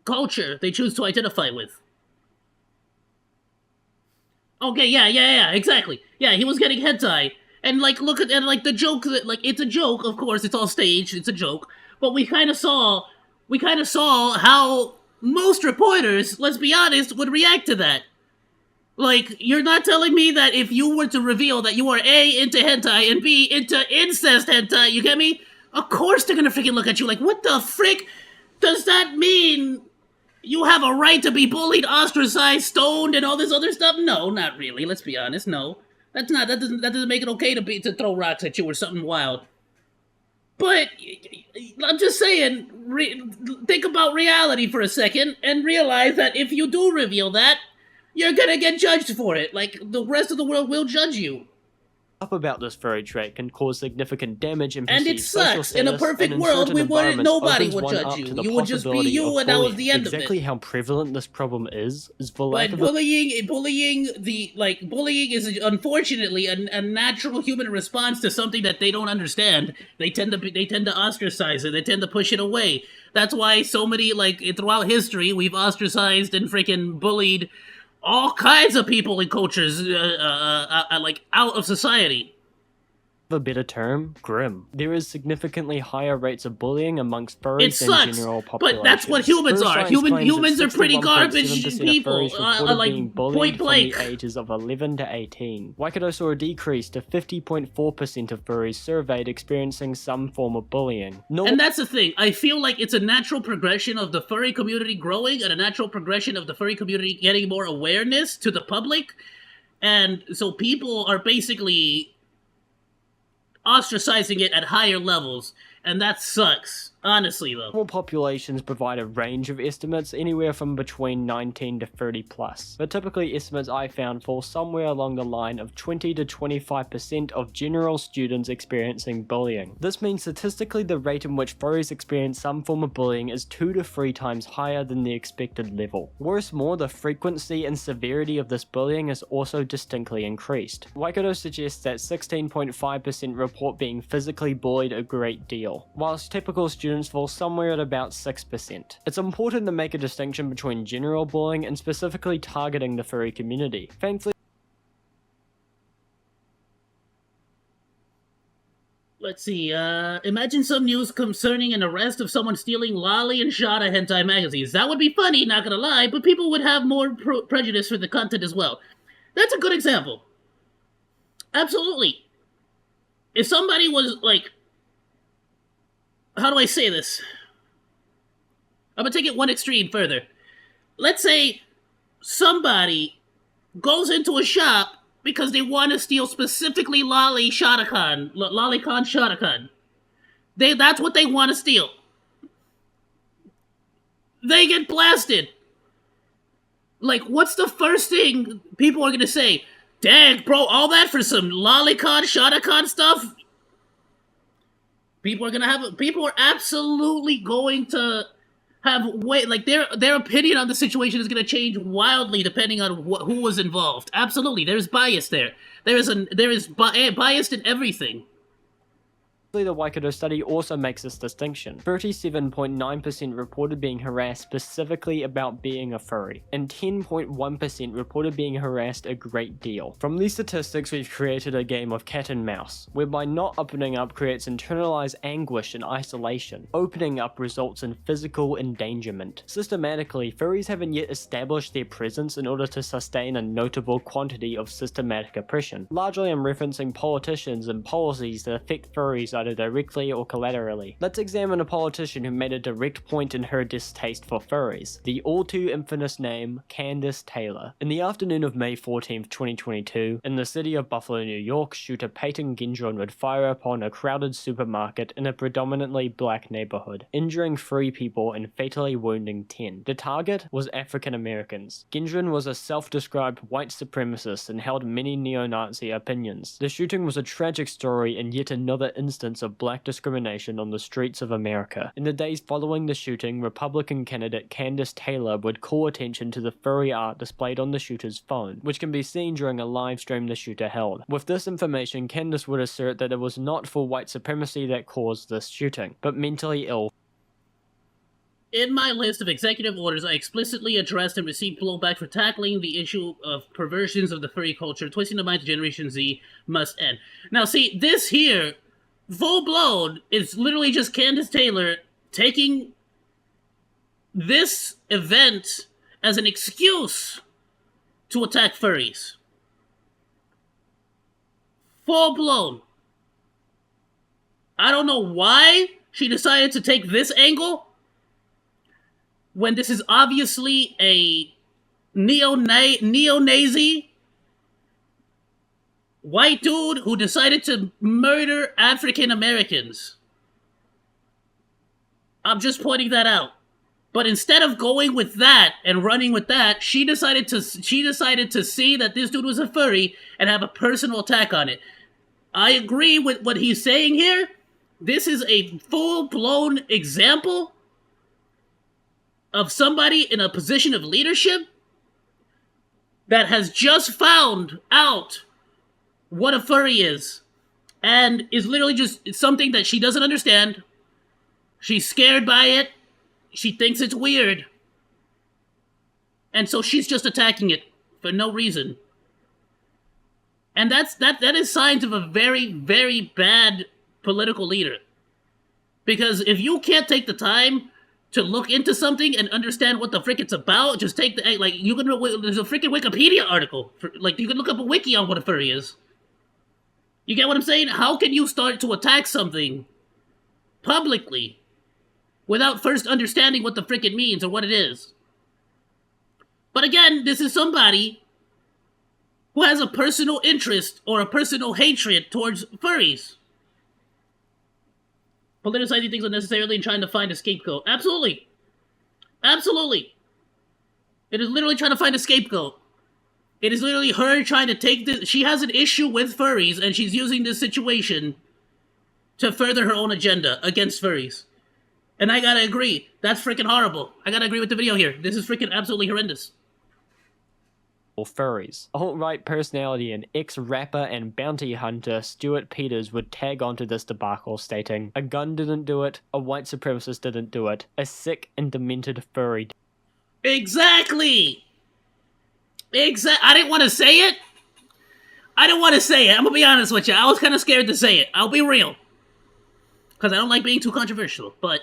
culture they choose to identify with. Okay, yeah, exactly. Yeah, he was getting hentai. And, look at, the joke, that, it's a joke, of course, it's all staged, it's a joke. But we kind of saw how most reporters, let's be honest, would react to that. Like, you're not telling me that if you were to reveal that you are A, into hentai, and B, into incest hentai, you get me? Of course they're gonna freaking look at you like, what the frick does that mean? You have a right to be bullied, ostracized, stoned, and all this other stuff? No, not really, let's be honest, no. That doesn't make it okay to throw rocks at you or something wild. But, I'm just saying, think about reality for a second, and realize that if you do reveal that, you're gonna get judged for it. Like, the rest of the world will judge you. Up about this furry trait can cause significant damage and And it sucks. In a perfect world, nobody would judge you. You would just be you, and that was the end of it. Exactly how prevalent this problem is for lack of bullying is unfortunately a natural human response to something that they don't understand. They tend to ostracize it. They tend to push it away. That's why so many, like, throughout history, we've ostracized and freaking bullied all kinds of people and cultures, like, out of society. a better term, grim. There is significantly higher rates of bullying amongst furries than general population. But that's what humans are. Humans are pretty garbage people. Like, being point blank. From the ages of 11 to 18. Waikato saw a decrease to 50.4% of furries surveyed experiencing some form of bullying. And that's the thing. I feel like it's a natural progression of the furry community growing and a natural progression of the furry community getting more awareness to the public. And so people are basically ostracizing it at higher levels, and that sucks. Honestly, though. All populations provide a range of estimates, anywhere from between 19 to 30 plus. But typically estimates I found fall somewhere along the line of 20 to 25% of general students experiencing bullying. This means statistically the rate in which furries experience some form of bullying is 2 to 3 times higher than the expected level. Worse more, the frequency and severity of this bullying is also distinctly increased. Waikato suggests that 16.5% report being physically bullied a great deal, whilst typical students fall somewhere at about 6%. It's important to make a distinction between general bullying and specifically targeting the furry community. Thankfully, let's see, imagine some news concerning an arrest of someone stealing lolly and shada hentai magazines. That would be funny, not gonna lie, but people would have more prejudice for the content as well. That's a good example. Absolutely. If somebody was, like, how do I say this? I'm gonna take it one extreme further. Let's say somebody goes into a shop because they want to steal specifically Lolicon Shotacon. That's what they want to steal. They get blasted. Like, what's the first thing people are gonna say? Dang, bro, all that for some Lolicon Shotacon stuff? People are absolutely going to have their opinion on the situation is going to change wildly depending on who was involved. Absolutely, there's bias there. There is bias in everything. the Waikato study also makes this distinction. 37.9% reported being harassed specifically about being a furry, and 10.1% reported being harassed a great deal. From these statistics, we've created a game of cat and mouse, whereby not opening up creates internalized anguish and isolation. Opening up results in physical endangerment. Systematically, furries haven't yet established their presence in order to sustain a notable quantity of systematic oppression. Largely I'm referencing politicians and policies that affect furries either directly or collaterally. Let's examine a politician who made a direct point in her distaste for furries. The all too infamous name, Candace Taylor. In the afternoon of May 14th, 2022, in the city of Buffalo, New York, shooter Peyton Gendron would fire upon a crowded supermarket in a predominantly black neighborhood, injuring 3 people and fatally wounding 10. The target was African Americans. Gendron was a self-described white supremacist and held many neo-Nazi opinions. The shooting was a tragic story and yet another instance of black discrimination on the streets of America. In the days following the shooting, Republican candidate Candace Taylor would call attention to the furry art displayed on the shooter's phone, which can be seen during a live stream the shooter held. With this information, Candace would assert that it was not for white supremacy that caused this shooting, but mentally ill. In my list of executive orders, I explicitly addressed and received blowback for tackling the issue of perversions of the furry culture. Twisting the minds of Generation Z must end. Now, see, this here, full blown, is literally just Candace Taylor taking this event as an excuse to attack furries. Full blown. I don't know why she decided to take this angle when this is obviously a neo-Nazi white dude who decided to murder African Americans. I'm just pointing that out. But instead of going with that and running with that, she decided to see that this dude was a furry and have a personal attack on it. I agree with what he's saying here. This is a full-blown example of somebody in a position of leadership that has just found out what a furry is and is literally just something that she doesn't understand. She's scared by it. She thinks it's weird. And so she's just attacking it for no reason. And that is signs of a very, very bad political leader. Because if you can't take the time to look into something and understand what the frick it's about, just take the, like, you can, there's a freaking Wikipedia article. Like, you can look up a wiki on what a furry is. You get what I'm saying? How can you start to attack something publicly without first understanding what the frick it means or what it is? But again, this is somebody who has a personal interest or a personal hatred towards furries. Politicizing things unnecessarily and trying to find a scapegoat. Absolutely. Absolutely. It is literally trying to find a scapegoat. It is literally her trying to take this. She has an issue with furries, and she's using this situation to further her own agenda against furries. And I gotta agree. That's freaking horrible. I gotta agree with the video here. This is freaking absolutely horrendous. Furries. Alt-right personality and ex-rapper and bounty hunter Stuart Peters would tag onto this debacle, stating, "A gun didn't do it, a white supremacist didn't do it, a sick and demented furry." Exactly! I didn't want to say it. I'm gonna be honest with you. I was kind of scared to say it. I'll be real. Because I don't like being too controversial. But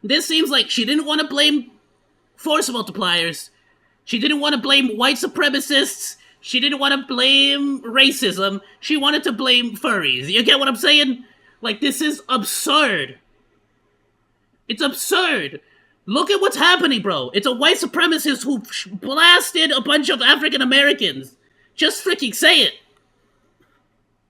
this seems like she didn't want to blame force multipliers. She didn't want to blame white supremacists. She didn't want to blame racism. She wanted to blame furries. You get what I'm saying? Like, this is absurd. It's absurd. Look at what's happening, bro. It's a white supremacist who blasted a bunch of African Americans. Just freaking say it.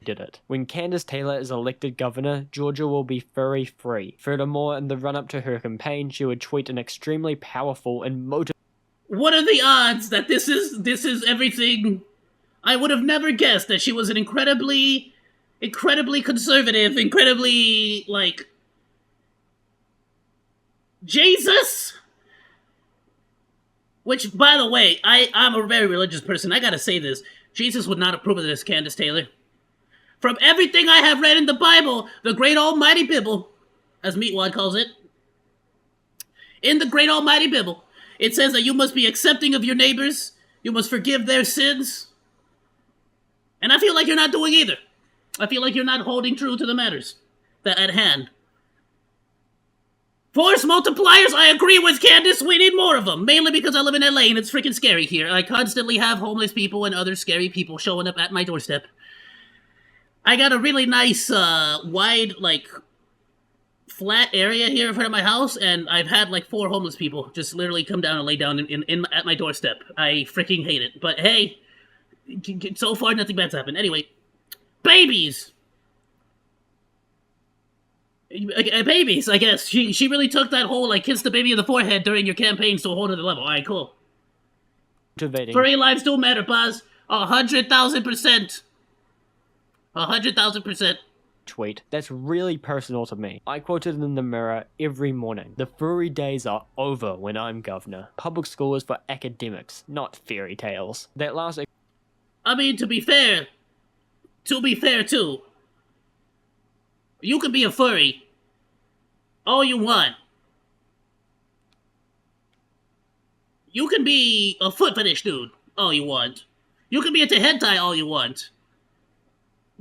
Did it. When Candace Taylor is elected governor, Georgia will be furry free. Furthermore, in the run-up to her campaign, she would tweet an extremely powerful and motivating. What are the odds that this is everything? I would have never guessed that she was an incredibly conservative, incredibly, like, Jesus? Which, by the way, I'm a very religious person. I gotta say this. Jesus would not approve of this, Candace Taylor. From everything I have read in the Bible, the great almighty Bible, as Meatwad calls it, in the great almighty Bible, it says that you must be accepting of your neighbors, you must forgive their sins, and I feel like you're not doing either. I feel like you're not holding true to the matters that at hand. Force multipliers, I agree with Candace, we need more of them, mainly because I live in LA and it's freaking scary here. I constantly have homeless people and other scary people showing up at my doorstep. I got a really nice, wide, like, flat area here in front of my house, and I've had like 4 homeless people just literally come down and lay down at my doorstep. I freaking hate it. But hey, so far nothing bad's happened. Anyway, babies! Babies, I guess. She really took that whole, like, kiss the baby in the forehead during your campaigns to a whole other level. Alright, cool. Furry lives do matter, Buzz. 100,000%. 100,000%. Tweet that's really personal to me. I quoted in the Mirror every morning. "The furry days are over when I'm governor. Public school is for academics, not fairy tales." That last... I mean, to be fair too, you can be a furry all you want. You can be a foot fetish dude all you want. You can be into hentai all you want.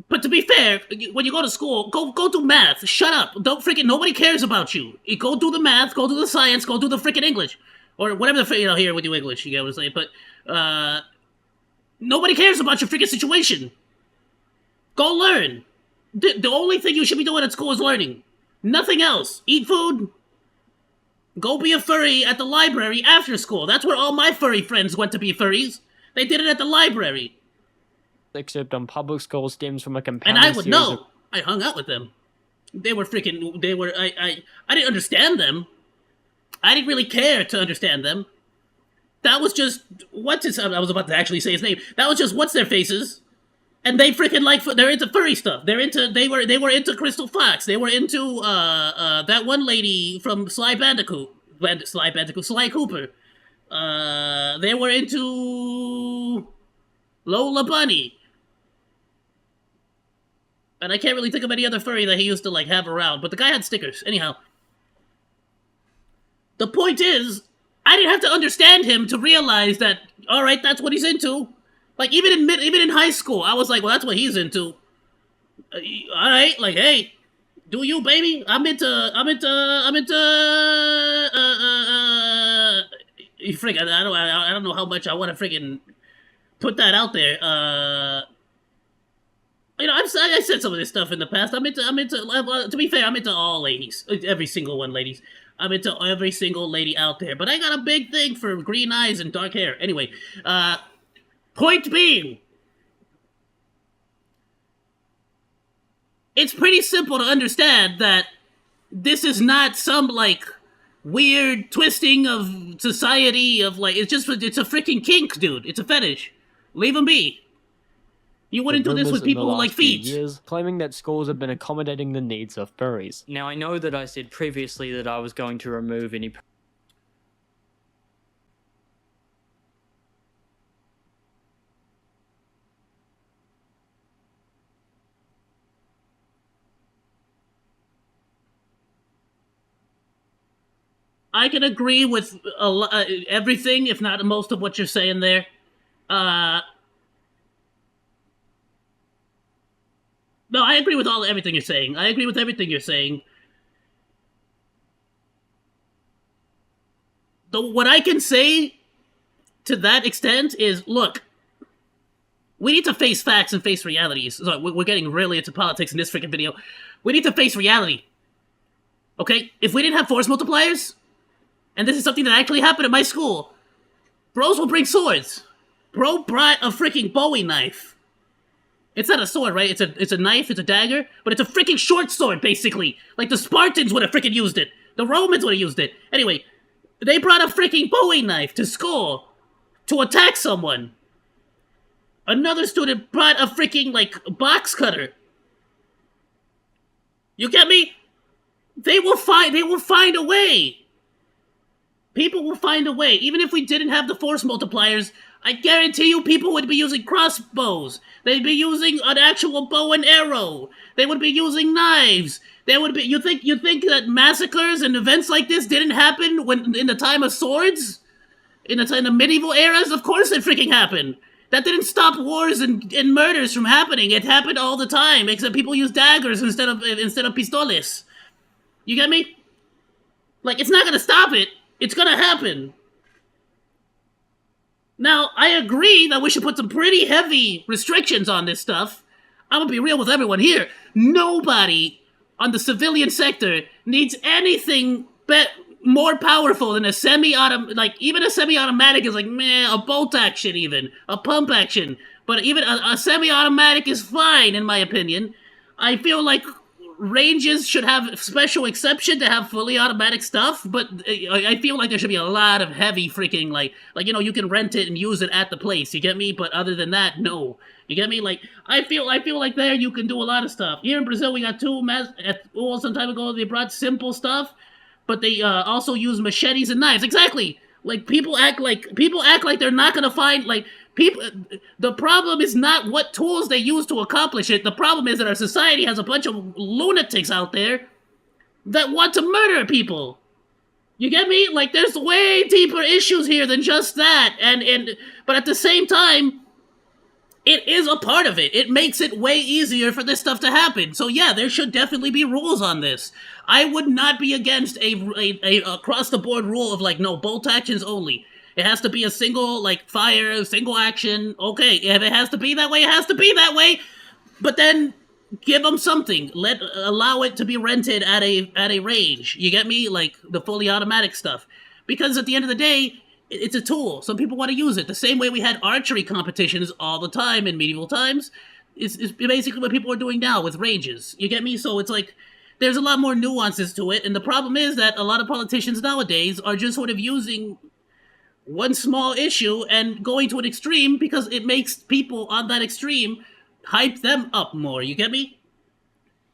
But to be fair, when you go to school, go do math. Shut up. Don't freaking, nobody cares about you. You go do the math, go do the science, go do the freaking English. or whatever here with you English, you get what I'm saying. But nobody cares about your freaking situation. Go learn. The only thing you should be doing at school is learning. Nothing else. Eat food. Go be a furry at the library after school. That's where all my furry friends went to be furries. They did it at the library. Except on public school stems from a And compounding I would series know. of I hung out with them. They were freaking. They were. I didn't understand them. I didn't really care to understand them. That was just what's his. I was about to actually say his name. That was just what's their faces. And they freaking they're into furry stuff. They were into Crystal Fox. They were into that one lady from Sly Cooper. They were into Lola Bunny. And I can't really think of any other furry that he used to like have around, but the guy had stickers. Anyhow, the point is, I didn't have to understand him to realize that. All right, that's what he's into. Like, even in high school, I was like, well, that's what he's into. Alright, like, hey, do you, baby? I'm into, freaking, I don't know how much I want to freaking put that out there. I said some of this stuff in the past. I'm into, to be fair, I'm into all ladies. Every single one, ladies. I'm into every single lady out there. But I got a big thing for green eyes and dark hair. Anyway, point being, it's pretty simple to understand that this is not some, like, weird twisting of society of, like, it's a freaking kink, dude. It's a fetish. Leave them be. You wouldn't do this with people who like feet. Years, claiming that schools have been accommodating the needs of furries. Now, I know that I said previously that I was going to remove any... I can agree with everything, if not most of what you're saying there. No, I agree with everything you're saying. I agree with everything you're saying. What I can say to that extent is, look, we need to face facts and face realities. Sorry, we're getting really into politics in this freaking video. We need to face reality. Okay? If we didn't have force multipliers, and this is something that actually happened at my school, bros will bring swords. Bro brought a freaking Bowie knife. It's not a sword, right? It's a knife, it's a dagger, but it's a freaking short sword, basically. Like, the Spartans would have freaking used it. The Romans would have used it. Anyway, they brought a freaking Bowie knife to school to attack someone. Another student brought a freaking, like, box cutter. You get me? They will find a way. People will find a way. Even if we didn't have the force multipliers, I guarantee you people would be using crossbows. They'd be using an actual bow and arrow. They would be using knives. They would be. You think that massacres and events like this didn't happen when in the time of swords? In the medieval eras? Of course it freaking happened. That didn't stop wars and murders from happening. It happened all the time, except people use daggers instead of pistoles. You get me? Like, it's not gonna stop it. It's gonna happen. Now, I agree that we should put some pretty heavy restrictions on this stuff. I'm gonna be real with everyone here. Nobody on the civilian sector needs anything more powerful than a semi-automatic. Like, even a semi-automatic is like, meh, a bolt action even. A pump action. But even a semi-automatic is fine, in my opinion. I feel like ranges should have special exception to have fully automatic stuff, but I feel like there should be a lot of heavy freaking, like, you can rent it and use it at the place, you get me? But other than that, no. You get me? Like, I feel like there you can do a lot of stuff. Here in Brazil, we got some time ago, they brought simple stuff, but they also use machetes and knives. Exactly! Like, people act like they're not gonna find, like, the problem is not what tools they use to accomplish it. The problem is that our society has a bunch of lunatics out there that want to murder people. You get me? Like, there's way deeper issues here than just that. But at the same time, it is a part of it. It makes it way easier for this stuff to happen. So yeah, there should definitely be rules on this. I would not be against a across the board rule of like no bolt actions only. It has to be a single like fire, single action. Okay, if it has to be that way, it has to be that way. But then give them something. Allow it to be rented at a range. You get me? Like the fully automatic stuff. Because at the end of the day, it's a tool. Some people want to use it. The same way we had archery competitions all the time in medieval times. It's basically what people are doing now with ranges. You get me? So it's like, there's a lot more nuances to it. And the problem is that a lot of politicians nowadays are just sort of using one small issue and going to an extreme because it makes people on that extreme hype them up more. You get me?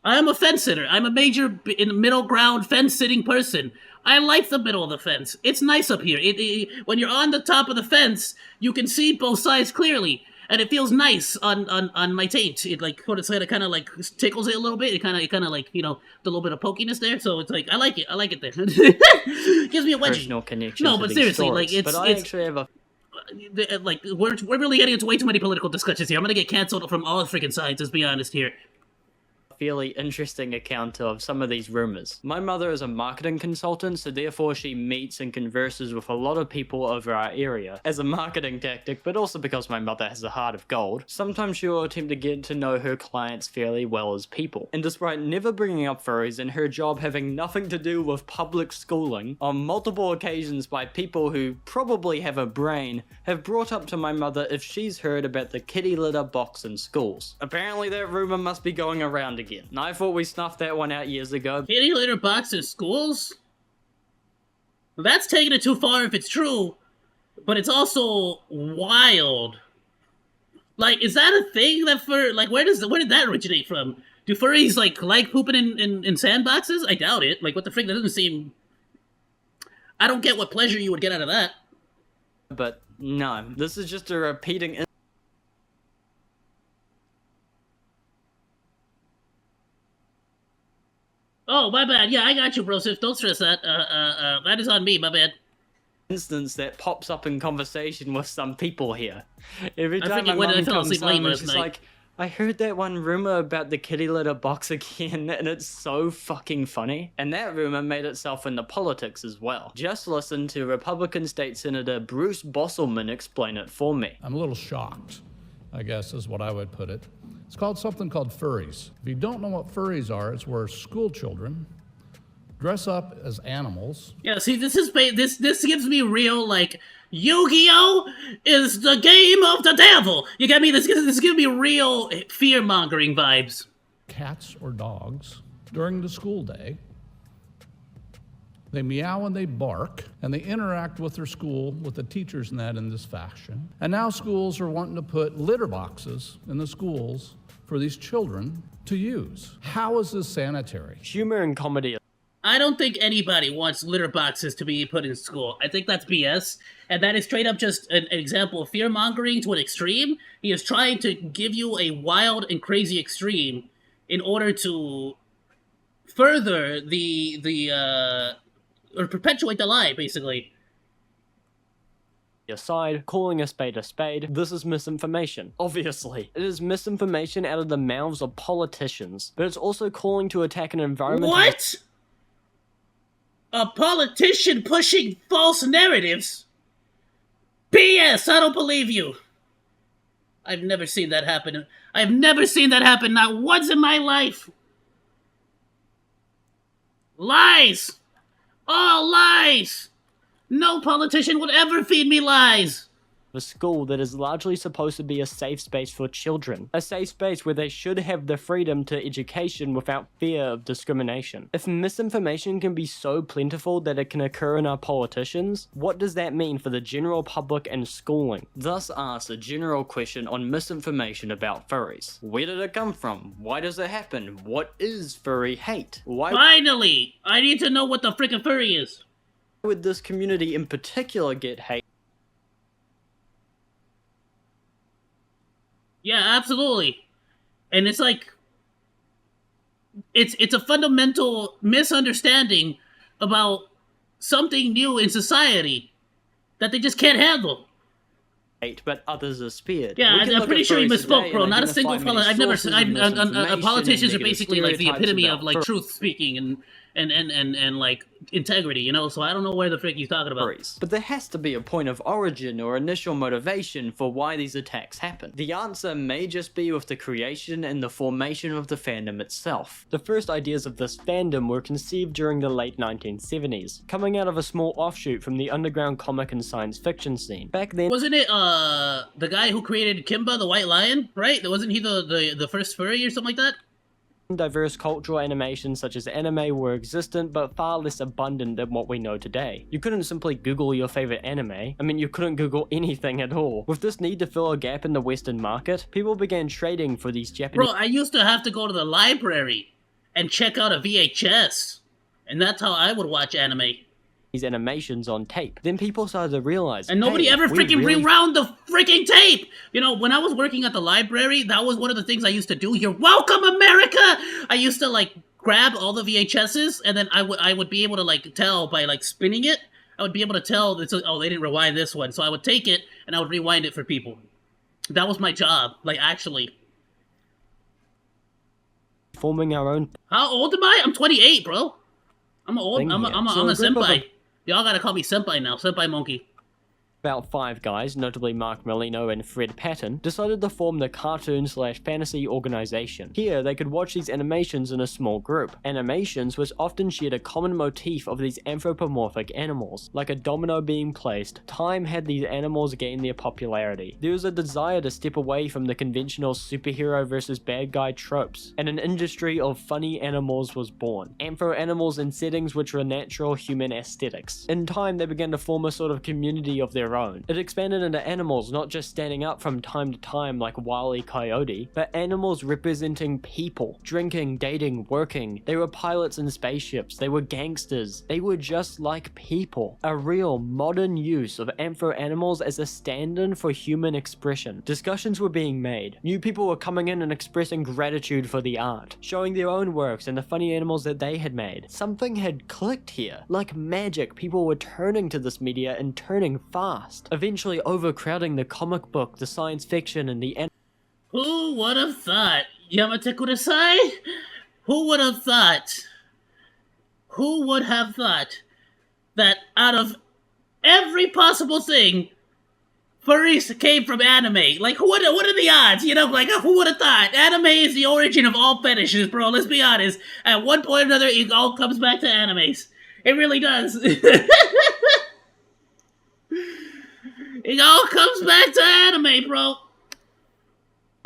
I am a fence sitter. I'm a major in middle ground fence sitting person. I like the middle of the fence. It's nice up here. When you're on the top of the fence, you can see both sides clearly, and it feels nice on my taint. It like kind of like tickles it a little bit. It kind of like the little bit of pokiness there. So it's like I like it there. Gives me a wedgie. Personal connection. No, but seriously, stories. like But I actually have a like we're really getting into way too many political discussions here. I'm gonna get canceled from all freaking sides. Let's be honest here. fairly interesting account of some of these rumors. My mother is a marketing consultant, so therefore she meets and converses with a lot of people over our area as a marketing tactic, but also because my mother has a heart of gold. Sometimes she will attempt to get to know her clients fairly well as people. And despite never bringing up furries and her job having nothing to do with public schooling, on multiple occasions by people who probably have a brain, have brought up to my mother if she's heard about the kitty litter box in schools. Apparently that rumor must be going around again. And I thought we snuffed that one out years ago. Kitty litter box in schools? That's taking it too far if it's true, but it's also wild. Like, is that a thing that where did that originate from? Do furries like pooping in sandboxes? I doubt it. Like, what the frick? That doesn't seem... I don't get what pleasure you would get out of that. But no, this is just a repeating... Oh, my bad. Yeah, I got you, Brosif. Don't stress that. That is on me, my bad. Instance that pops up in conversation with some people here. Every time my when I mum fell comes asleep late home and last she's night. like, I heard that one rumor about the kitty litter box again, and it's so fucking funny. And that rumor made itself into politics as well. Just listen to Republican State Senator Bruce Bosselman explain it for me. I'm a little shocked, I guess is what I would put it. It's called something called furries. If you don't know what furries are, it's where school children dress up as animals. Yeah, see, this gives me real, like, Yu-Gi-Oh! Is the game of the devil! You get me? This gives me real fear-mongering vibes. Cats or dogs during the school day. They meow and they bark, and they interact with their school, with the teachers and that in this fashion. And now schools are wanting to put litter boxes in the schools for these children to use. How is this sanitary? Humor and comedy. I don't think anybody wants litter boxes to be put in school. I think that's BS, and that is straight up just an example of fear-mongering to an extreme. He is trying to give you a wild and crazy extreme in order to further or perpetuate the lie, basically. Aside, calling a spade, this is misinformation. Obviously. It is misinformation out of the mouths of politicians, but it's also calling to attack an environment. What? A politician pushing false narratives? BS! I don't believe you! I've never seen that happen. I've never seen that happen, not once in my life! Lies! All lies! No politician would ever feed me lies! A school that is largely supposed to be a safe space for children. A safe space where they should have the freedom to education without fear of discrimination. If misinformation can be so plentiful that it can occur in our politicians, what does that mean for the general public and schooling? Thus asks a general question on misinformation about furries. Where did it come from? Why does it happen? What is furry hate? Why Finally! I need to know what the frickin' furry is. would this community in particular get hate? Yeah, absolutely. And it's like, it's a fundamental misunderstanding about something new in society that they just can't handle. but others are spared. Yeah, We can I'm look pretty at sure he furries misspoke, today bro. and Not a identify single many fella. I've never sources seen. of misinformation Politicians and are basically negative like the epitome of stereotypes like about truth speaking and like integrity, you know. So I don't know where the frick he's talking about. furries. But there has to be a point of origin or initial motivation for why these attacks happen. The answer may just be with the creation and the formation of the fandom itself. The first ideas of this fandom were conceived during the late 1970s, coming out of a small offshoot from the underground comic and science fiction scene. Back then, Wasn't it the guy who created Kimba the White Lion, right? Wasn't he the first furry or something like that? diverse cultural animations such as anime were existent but far less abundant than what we know today. You couldn't simply Google your favorite anime. I mean, you couldn't Google anything at all. With this need to fill a gap in the Western market, people began trading for these Japanese Bro, I used to have to go to the library and check out a VHS, and that's how I would watch anime. animations on tape. Then people started to realize, And nobody hey, ever we freaking really rewound the freaking tape! You know, when I was working at the library, that was one of the things I used to do. You're welcome, America! I used to, like, grab all the VHSs, and then I would be able to, like, tell by, like, spinning it. I would be able to tell, that, oh, they didn't rewind this one. So I would take it, and I would rewind it for people. That was my job, like, actually. forming our own How old am I? I'm 28, bro. I'm a thing here. I'm a group of senpai. Y'all gotta call me senpai now, senpai monkey. About 5 guys, notably Mark Molino and Fred Patton, decided to form the cartoon/fantasy organization. Here, they could watch these animations in a small group. Animations which often shared a common motif of these anthropomorphic animals. Like a domino being placed, time had these animals gain their popularity. There was a desire to step away from the conventional superhero versus bad guy tropes, and an industry of funny animals was born. Anthro animals in settings which were natural human aesthetics. In time, they began to form a sort of community of their own. It expanded into animals not just standing up from time to time like Wile E. Coyote, but animals representing people, drinking, dating, working. They were pilots in spaceships, they were gangsters, they were just like people. A real modern use of anthro animals as a stand-in for human expression. Discussions were being made. New people were coming in and expressing gratitude for the art, showing their own works and the funny animals that they had made. Something had clicked here. Like magic, people were turning to this media and turning fast. Eventually overcrowding the comic book, the science fiction, and the Who would have thought? Yamate Kudasai? Who would have thought? Who would have thought that out of every possible thing, furries came from anime? Like, what are the odds? You know, like, who would have thought? Anime is the origin of all fetishes, bro. Let's be honest. At one point or another, it all comes back to animes. It really does. It all comes back to anime, bro.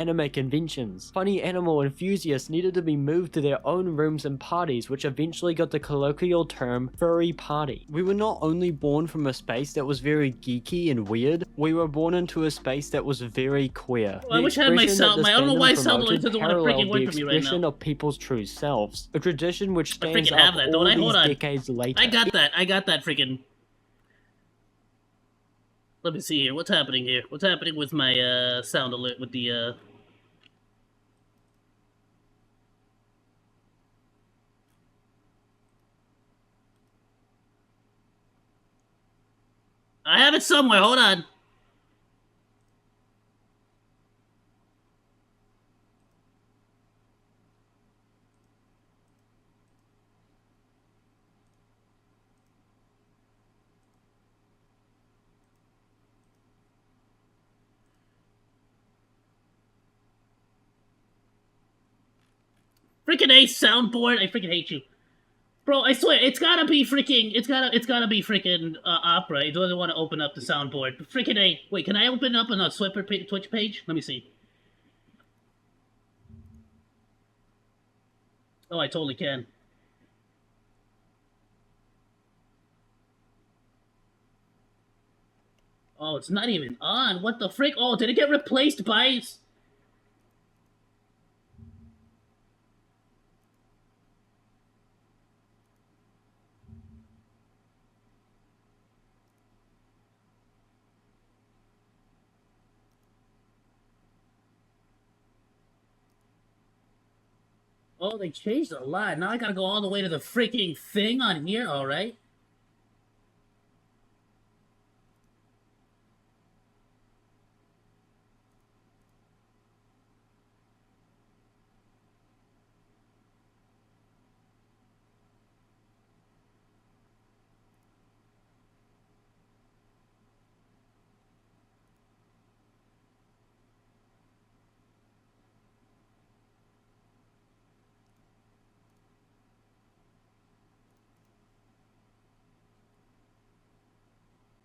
anime conventions. Funny animal enthusiasts needed to be moved to their own rooms and parties, which eventually got the colloquial term furry party. We were not only born from a space that was very geeky and weird, we were born into a space that was very queer. Well, I wish I had my sound. I don't know why sound doesn't want to freaking work for me right now. Expression of people's true selves, a tradition which stands freaking have up that, all don't I? these Hold on. decades later. I got that freaking. Let me see here. What's happening here? What's happening with my sound alert with the I have it somewhere. Hold on. Freaking A soundboard. I freaking hate you. Bro, I swear, it's gotta be freaking, it's gotta be freaking Opera. It doesn't want to open up the soundboard. But freaking A. Wait, can I open it up on a Twitch page? Let me see. Oh, I totally can. Oh, it's not even on. What the frick? Oh, did it get replaced by... Oh, they changed a lot. Now I gotta go all the way to the freaking thing on here, alright?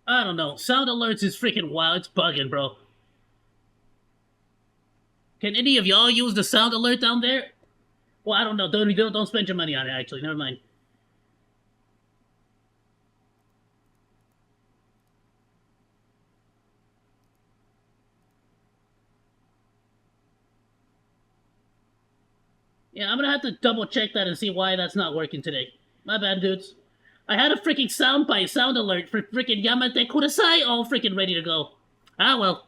I don't know. Sound alerts is freaking wild. It's bugging, bro. Can any of y'all use the sound alert down there? Well, I don't know. Don't spend your money on it, actually. Never mind. Yeah, I'm gonna have to double check that and see why that's not working today. My bad, dudes. I had a freaking sound alert for freaking Yamate Kudasai all freaking ready to go. Ah, well.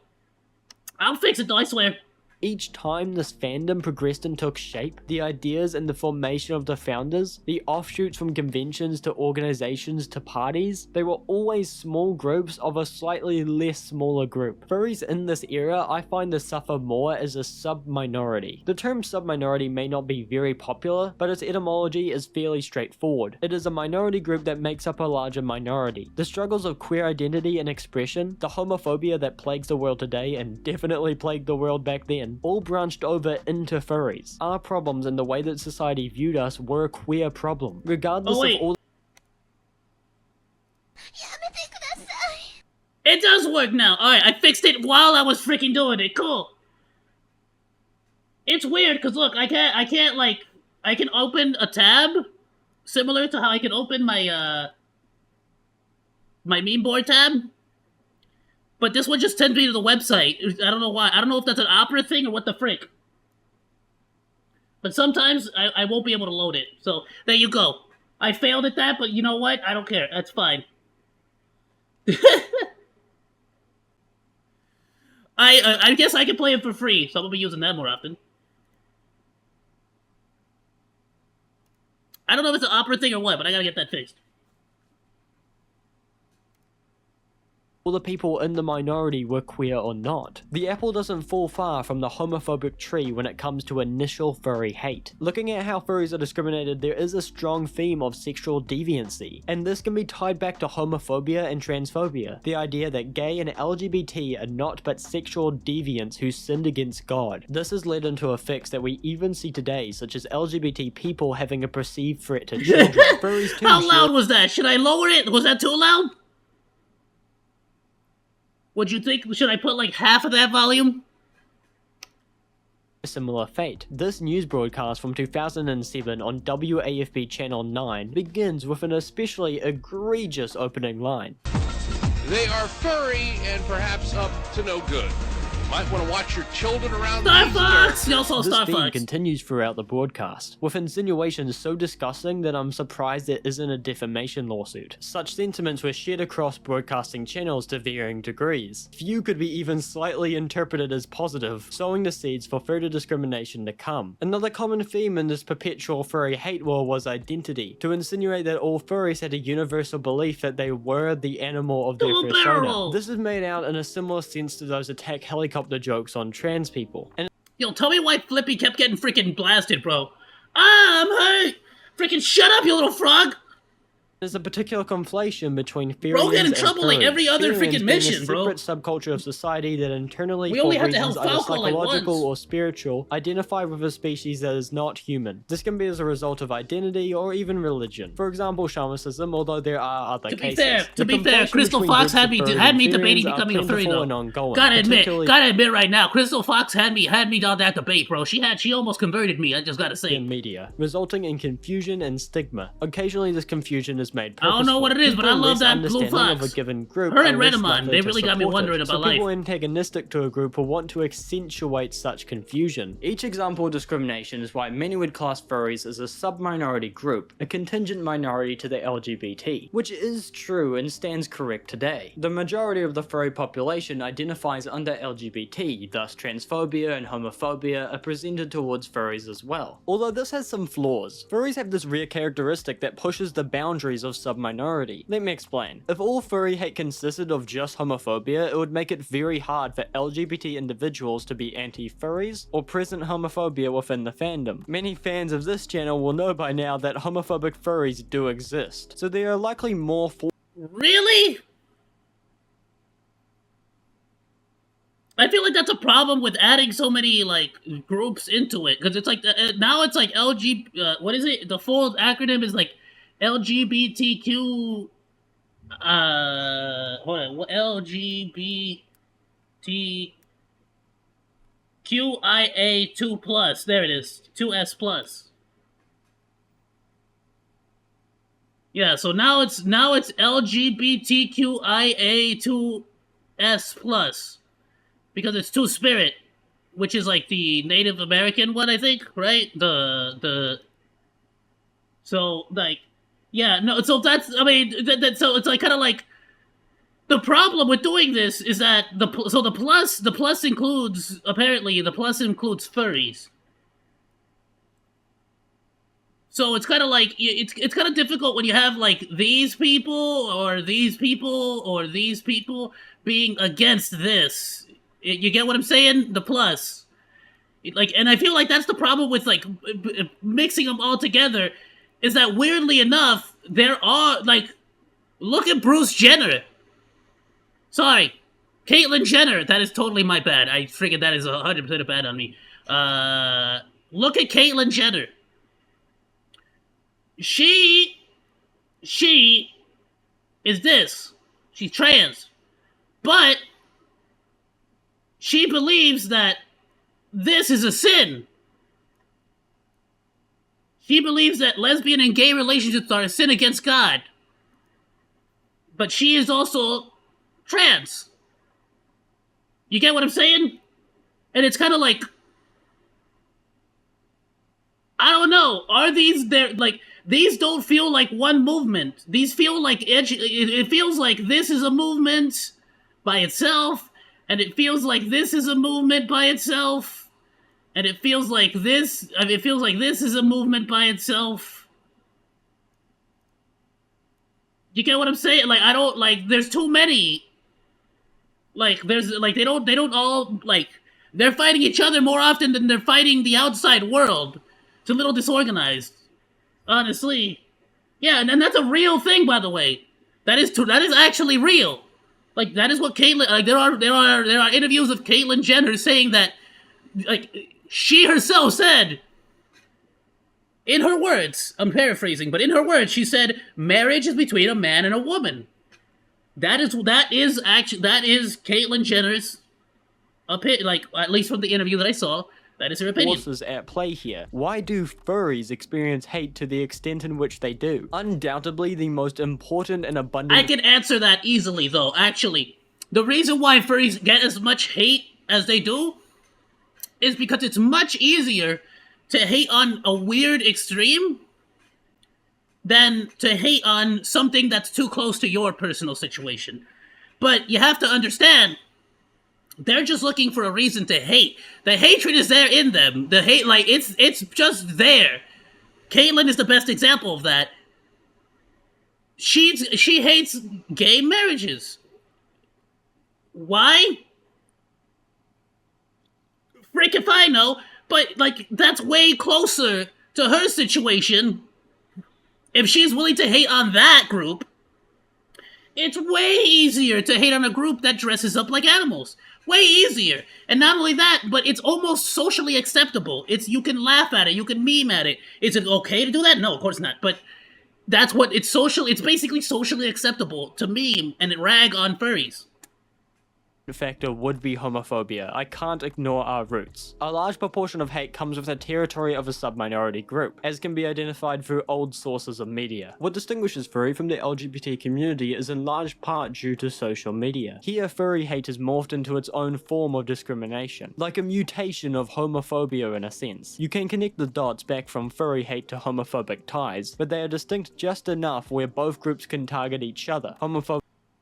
I'll fix it though, I swear. Each time this fandom progressed and took shape, the ideas and the formation of the founders, the offshoots from conventions to organizations to parties, they were always small groups of a slightly less smaller group. Furries in this era I find to suffer more as a sub-minority. The term sub-minority may not be very popular, but its etymology is fairly straightforward. It is a minority group that makes up a larger minority. The struggles of queer identity and expression, the homophobia that plagues the world today and definitely plagued the world back then, all branched over into furries. Our problems and the way that society viewed us were a queer problem. Regardless of all... It does work now! Alright, I fixed it while I was freaking doing it. Cool. It's weird, because look, I can't, like... I can open a tab, similar to how I can open my, my meme board tab. But this one just sends me to the website. I don't know why. I don't know if that's an Opera thing or what the frick. But sometimes I won't be able to load it. So, there you go. I failed at that, but you know what? I don't care. That's fine. I guess I can play it for free, so I'm gonna be using that more often. I don't know if it's an Opera thing or what, but I gotta get that fixed. All the people in the minority were queer or not. The apple doesn't fall far from the homophobic tree when it comes to initial furry hate. Looking at how furries are discriminated, there is a strong theme of sexual deviancy, and this can be tied back to homophobia and transphobia, the idea that gay and LGBT are not but sexual deviants who sinned against God. This has led into effects that we even see today, such as LGBT people having a perceived threat to children. Furries too How loud was that? Should I lower it? Was that too loud? Would you think, should I put like half of that volume? A similar fate. This news broadcast from 2007 on WAFB Channel 9 begins with an especially egregious opening line. They are furry and perhaps up to no good. Might want to watch your children around Star these Fox! You also This Star theme Fox. continues throughout the broadcast, with insinuations so disgusting that I'm surprised there isn't a defamation lawsuit. Such sentiments were shared across broadcasting channels to varying degrees. Few could be even slightly interpreted as positive, sowing the seeds for further discrimination to come. Another common theme in this perpetual furry hate war was identity, to insinuate that all furries had a universal belief that they were the animal of their Double persona. barrel! This is made out in a similar sense to those attack helicopter jokes on trans people. And Yo, tell me why Flippy kept getting freaking blasted, bro. Ah, I'm hurt! Freaking shut up, you little frog! there's a particular conflation between Bro, furries get in and trouble like furries. every other Furries freaking being mission, a bro. separate subculture of society that internally, We for only have to reasons help either Falco, like, psychological once. or spiritual, identify with a species that is not human. This can be as a result of identity or even religion. For example, shamanism, although there are other To be cases. fair, The conflation Crystal between Fox groups had of me furries had and me debating furries are becoming a furry plentiful though. and ongoing, Gotta particularly admit right now, Crystal Fox had me on that debate, bro. She almost converted me. I just gotta say. in media, resulting in confusion and stigma. Occasionally this confusion is made I don't know what it is, but I People love less that blue understanding fox. of a given group Her and are less Redemon, likely they to really got me support wondering it. about so people life. antagonistic to a group will want to accentuate such confusion. Each example of discrimination is why many would class furries as a sub-minority group, a contingent minority to the LGBT, which is true and stands correct today. The majority of the furry population identifies under LGBT, thus transphobia and homophobia are presented towards furries as well. Although this has some flaws, furries have this rare characteristic that pushes the boundaries of sub-minority. Let me explain. If all furry hate consisted of just homophobia, it would make it very hard for LGBT individuals to be anti-furries or present homophobia within the fandom. Many fans of this channel will know by now that homophobic furries do exist, so there are likely more Really? I feel like that's a problem with adding so many like groups into it, because it's like now it's like what is it? The full acronym is like LGBTQ. Hold on. what LGBTQIA2 plus. There it is, 2S plus. Yeah, so now it's LGBTQIA2S plus because it's Two Spirit, which is like the Native American one, I think, right? So like, yeah, no, so that's, I mean, so it's like kind of like the problem with doing this is that the plus includes, apparently the plus includes furries. So it's kind of like, it's kind of difficult when you have like these people or these people or these people being against this. You get what I'm saying? The plus. Like, and I feel like that's the problem with like mixing them all together, is that weirdly enough, there are like, look at Bruce Jenner. Sorry, Caitlyn Jenner. That is totally my bad. I figured that is 100% a bad on me. Look at Caitlyn Jenner. She is this. She's trans. But she believes that this is a sin. She believes that lesbian and gay relationships are a sin against God. But she is also trans. You get what I'm saying? And it's kind of like, I don't know. Are these there like, these don't feel like one movement. These feel like it feels like this is a movement by itself, and it feels like this is a movement by itself, and it feels like this. I mean, it feels like this is a movement by itself. You get what I'm saying? Like, I don't like. There's too many. Like, there's like they don't all like, they're fighting each other more often than they're fighting the outside world. It's a little disorganized. Honestly. Yeah, and that's a real thing, by the way. That is actually real. Like, that is what Caitlyn, like, there are interviews of Caitlyn Jenner saying that, like, she herself said, in her words, I'm paraphrasing, but in her words, she said, marriage is between a man and a woman. That is Caitlyn Jenner's opinion, like, at least from the interview that I saw. That is her opinion. Forces at play here. Why do furries experience hate to the extent in which they do? Undoubtedly the most important and abundant— I can answer that easily, though, actually. The reason why furries get as much hate as they do is because it's much easier to hate on a weird extreme than to hate on something that's too close to your personal situation. But you have to understand, they're just looking for a reason to hate. The hatred is there in them. The hate, like, it's just there. Caitlyn is the best example of that. She hates gay marriages. Why? Frick if I know, but, like, that's way closer to her situation. If she's willing to hate on that group, it's way easier to hate on a group that dresses up like animals. Way easier. And not only that, but it's almost socially acceptable. You can laugh at it, you can meme at it. Is it okay to do that? No, of course not. But that's what it's basically socially acceptable to meme and rag on furries. factor would be homophobia. I can't ignore our roots. A large proportion of hate comes with the territory of a sub-minority group, as can be identified through old sources of media. What distinguishes furry from the LGBT community is in large part due to social media. Here, furry hate is morphed into its own form of discrimination, like a mutation of homophobia in a sense. You can connect the dots back from furry hate to homophobic ties, but they are distinct just enough where both groups can target each other.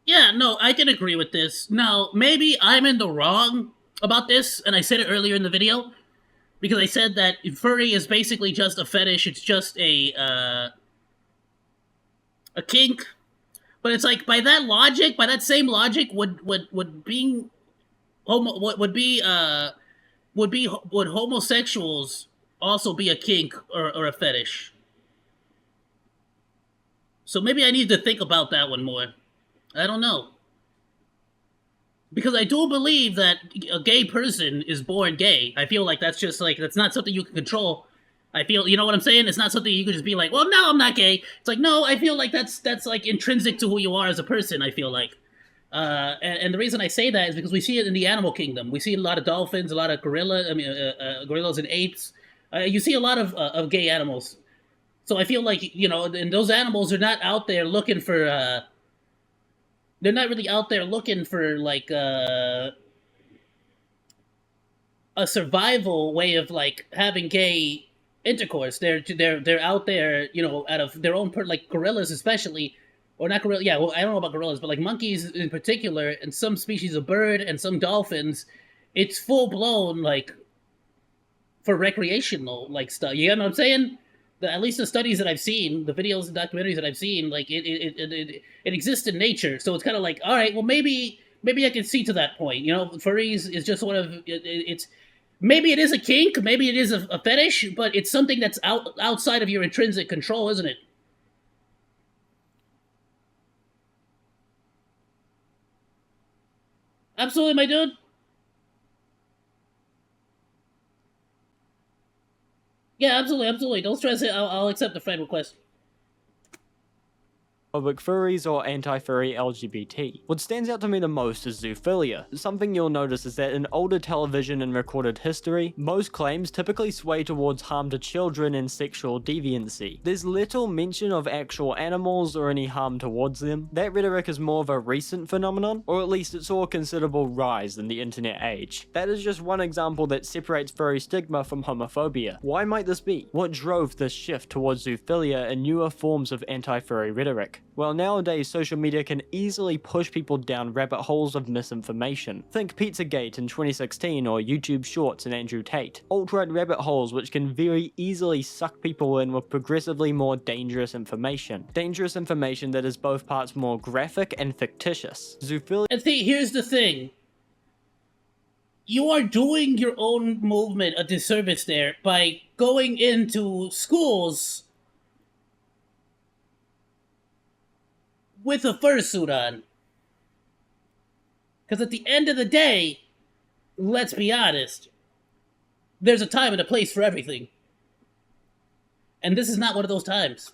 Yeah, no, I can agree with this. Now, maybe I'm in the wrong about this, and I said it earlier in the video, because I said that furry is basically just a fetish, it's just a kink. But it's like, by that logic, by that same logic, would homosexuals also be a kink or a fetish? So maybe I need to think about that one more. I don't know. Because I do believe that a gay person is born gay. I feel like that's just like, that's not something you can control. I feel, you know what I'm saying? It's not something you can just be like, well, no, I'm not gay. It's like, no, I feel like that's like intrinsic to who you are as a person, I feel like. And the reason I say that is because we see it in the animal kingdom. We see a lot of dolphins, a lot of gorillas and apes. You see a lot of gay animals. So I feel like, you know, and those animals are not out there looking for. They're not really out there looking for like a survival way of like having gay intercourse. They're out there, you know, out of their own like gorillas especially, or not gorilla. Yeah, well, I don't know about gorillas, but like monkeys in particular, and some species of bird and some dolphins, it's full blown like for recreational like stuff. You know what I'm saying? At least the studies that I've seen, the videos and documentaries that I've seen, like it exists in nature. So it's kind of like, all right, well maybe I can see to that point. You know, furries is just sort of it's maybe it is a kink, maybe it is a fetish, but it's something that's outside of your intrinsic control, isn't it? Absolutely, my dude. Yeah, absolutely. Don't stress it. I'll accept the friend request. Furries or anti-furry LGBT. What stands out to me the most is zoophilia. Something you'll notice is that in older television and recorded history, most claims typically sway towards harm to children and sexual deviancy. There's little mention of actual animals or any harm towards them. That rhetoric is more of a recent phenomenon, or at least it saw a considerable rise in the internet age. That is just one example that separates furry stigma from homophobia. Why might this be? What drove this shift towards zoophilia and newer forms of anti-furry rhetoric? Well, nowadays social media can easily push people down rabbit holes of misinformation. Think Pizzagate in 2016 or YouTube Shorts and Andrew Tate. Alt-right rabbit holes which can very easily suck people in with progressively more dangerous information. Dangerous information that is both parts more graphic and fictitious. Zoophilia. And see, here's the thing. You are doing your own movement a disservice there by going into schools with a fursuit on. Because at the end of the day, let's be honest, there's a time and a place for everything. And this is not one of those times.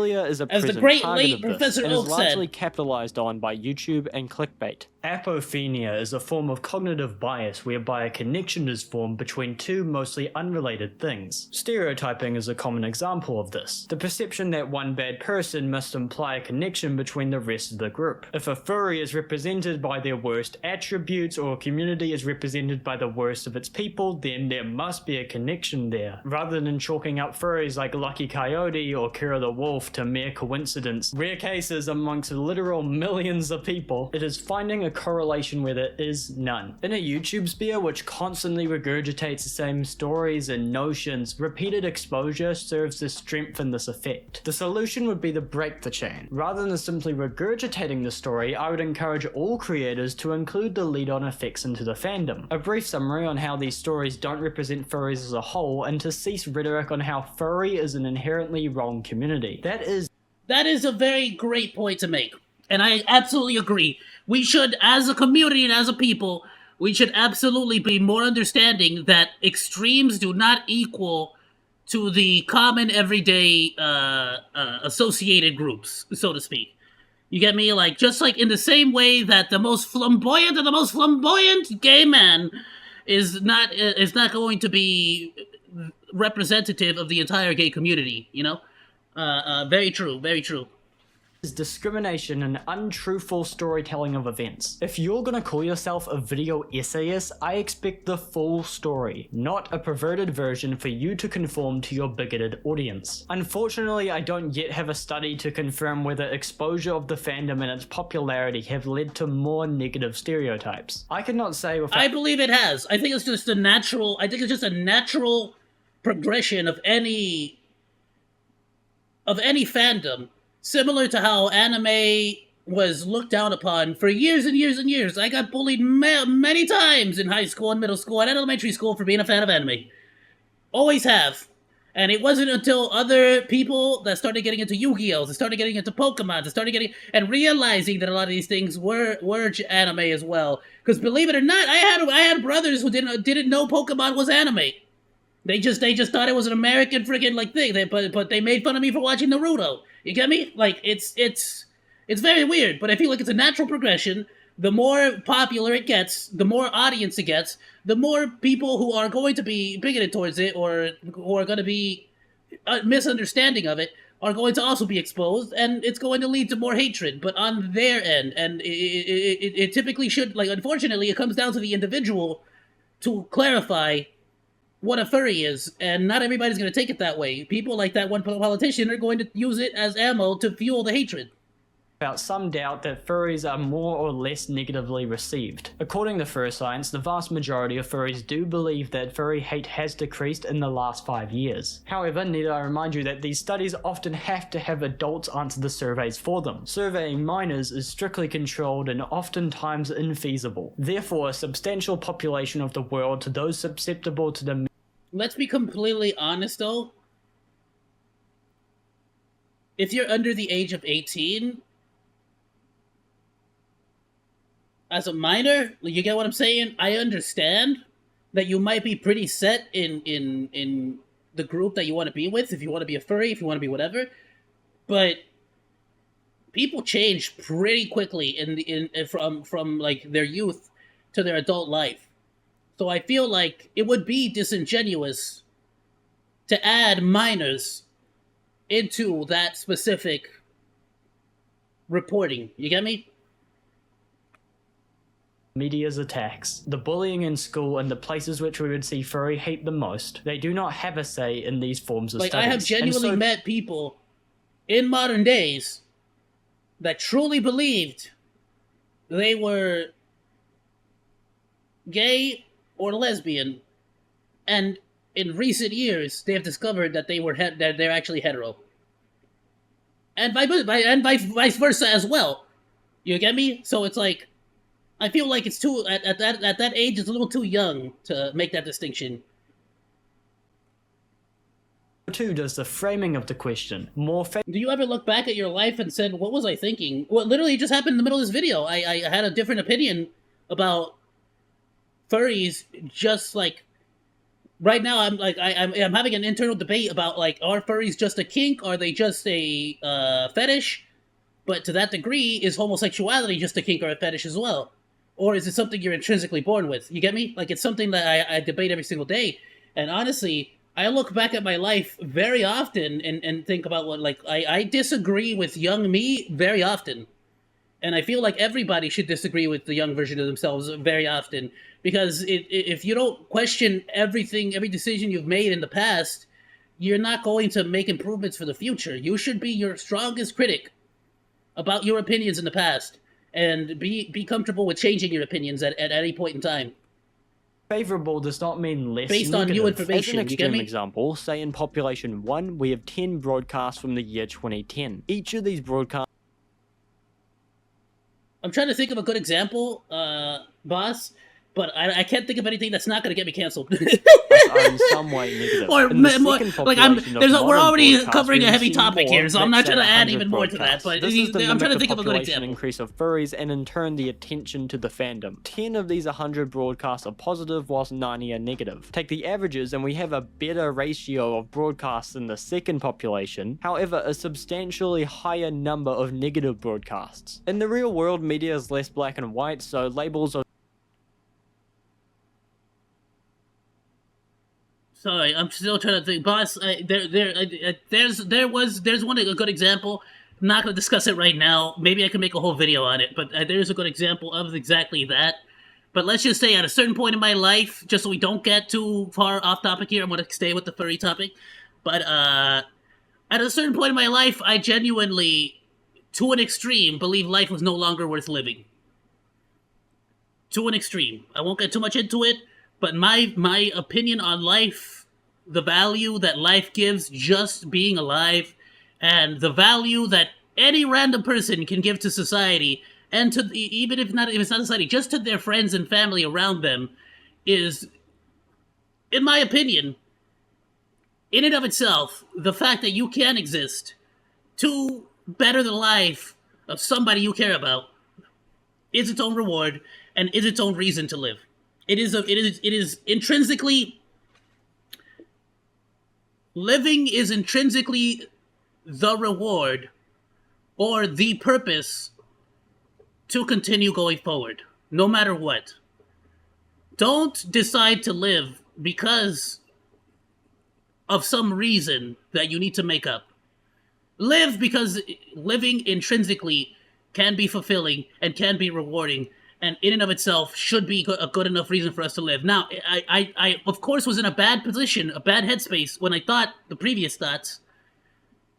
Is a As the present great target late of this, Professor and is Oak largely said, capitalized on by YouTube and clickbait. Apophenia is a form of cognitive bias whereby a connection is formed between two mostly unrelated things. Stereotyping is a common example of this. The perception that one bad person must imply a connection between the rest of the group. If a furry is represented by their worst attributes or a community is represented by the worst of its people, then there must be a connection there. Rather than chalking up furries like Lucky Coyote or Kira the Wolf to mere coincidence, rare cases amongst literal millions of people, it is finding a correlation where there is none. In a YouTube sphere which constantly regurgitates the same stories and notions, repeated exposure serves to strengthen this effect. The solution would be to break the chain. Rather than simply regurgitating the story, I would encourage all creators to include the lead-on effects into the fandom. A brief summary on how these stories don't represent furries as a whole, and to cease rhetoric on how furry is an inherently wrong community. That is a very great point to make. And I absolutely agree. We should, as a community and as a people, we should absolutely be more understanding that extremes do not equal to the common everyday associated groups, so to speak. You get me? Like, just like in the same way that the most flamboyant of the most flamboyant gay man is not going to be representative of the entire gay community, you know? Very true, very true. Is discrimination and untruthful storytelling of events. If you're gonna call yourself a video essayist, I expect the full story, not a perverted version for you to conform to your bigoted audience. Unfortunately, I don't yet have a study to confirm whether exposure of the fandom and its popularity have led to more negative stereotypes. I cannot say without— I believe it has. I think it's just a natural progression of any fandom. Similar to how anime was looked down upon for years and years and years. I got bullied many times in high school and middle school and elementary school for being a fan of anime. Always have. And it wasn't until other people that started getting into Yu-Gi-Oh!, that started getting into Pokemon, that started getting and realizing that a lot of these things were anime as well. Because believe it or not, I had brothers who didn't know Pokemon was anime. They just thought it was an American freaking like thing. But they made fun of me for watching Naruto. You get me? Like it's It's very weird, but I feel like it's a natural progression. The more popular it gets, the more audience it gets, the more people who are going to be bigoted towards it or who are going to be misunderstanding of it are going to also be exposed, and it's going to lead to more hatred, but on their end. And it typically should, like, unfortunately, it comes down to the individual to clarify what a furry is, and not everybody's going to take it that way. People like that one politician are going to use it as ammo to fuel the hatred. About some doubt that furries are more or less negatively received. According to Fur Science, the vast majority of furries do believe that furry hate has decreased in the last 5 years. However, need I remind you that these studies often have to have adults answer the surveys for them. Surveying minors is strictly controlled and oftentimes infeasible. Therefore, a substantial population of the world to those susceptible to the... Let's be completely honest, though. If you're under the age of 18... as a minor, you get what I'm saying? I understand that you might be pretty set in the group that you want to be with, if you want to be a furry, if you want to be whatever. But people change pretty quickly from like their youth to their adult life. So I feel like it would be disingenuous to add minors into that specific reporting. You get me? Media's attacks. The bullying in school and the places which we would see furry hate the most, they do not have a say in these forms of like, studies. I have genuinely met people in modern days that truly believed they were gay or lesbian, and in recent years they have discovered that that they're actually hetero, and vice versa as well. You get me? So it's like, I feel like it's too at that age. It's a little too young to make that distinction. 2 does the framing of the question more Do you ever look back at your life and said, "What was I thinking?" Well, literally just happened in the middle of this video. I had a different opinion about furries. Just like right now, I'm having an internal debate about, like, are furries just a kink? Are they just a fetish? But to that degree, is homosexuality just a kink or a fetish as well? Or is it something you're intrinsically born with? You get me? Like, it's something that I debate every single day. And honestly, I look back at my life very often and think about what, like, I disagree with young me very often. And I feel like everybody should disagree with the young version of themselves very often. Because if you don't question everything, every decision you've made in the past, you're not going to make improvements for the future. You should be your strongest critic about your opinions in the past. And be comfortable with changing your opinions at any point in time. favorable does not mean less Based negative. on new information, As an you get extreme me? example, say in population 1, we have 10 broadcasts from the year 2010. Each of these broadcasts I'm trying to think of a good example, boss, but I can't think of anything that's not going to get me canceled. are in some way negative. Or In the more, second like population of we're modern already broadcasts, covering a we've heavy seen topic more here, so I'm not than trying to add 100 even more to that. broadcasts. But This is the I'm trying to mimic think of a good population example. increase of furries, and in turn the attention to the fandom. 10 of these 100 broadcasts are positive, whilst 90 are negative. Take the averages, and we have a better ratio of broadcasts in the second population. However, a substantially higher number of negative broadcasts. In the real world, media is less black and white, so labels are Sorry, I'm still trying to think, boss. There's one a good example. I'm not going to discuss it right now. Maybe I can make a whole video on it, but there's a good example of exactly that. But let's just say at a certain point in my life, just so we don't get too far off topic here, I'm going to stay with the furry topic. But at a certain point in my life, I genuinely, to an extreme, believe life was no longer worth living. To an extreme. I won't get too much into it. But my opinion on life, the value that life gives just being alive, and the value that any random person can give to society, and to even if it's not society, just to their friends and family around them, is, in my opinion, in and of itself, the fact that you can exist to better the life of somebody you care about is its own reward and is its own reason to live. It is intrinsically, living is intrinsically the reward or the purpose to continue going forward, no matter what. Don't decide to live because of some reason that you need to make up. Live because living intrinsically can be fulfilling and can be rewarding, and in and of itself should be a good enough reason for us to live. Now, I of course was in a bad position, a bad headspace when I thought the previous thoughts,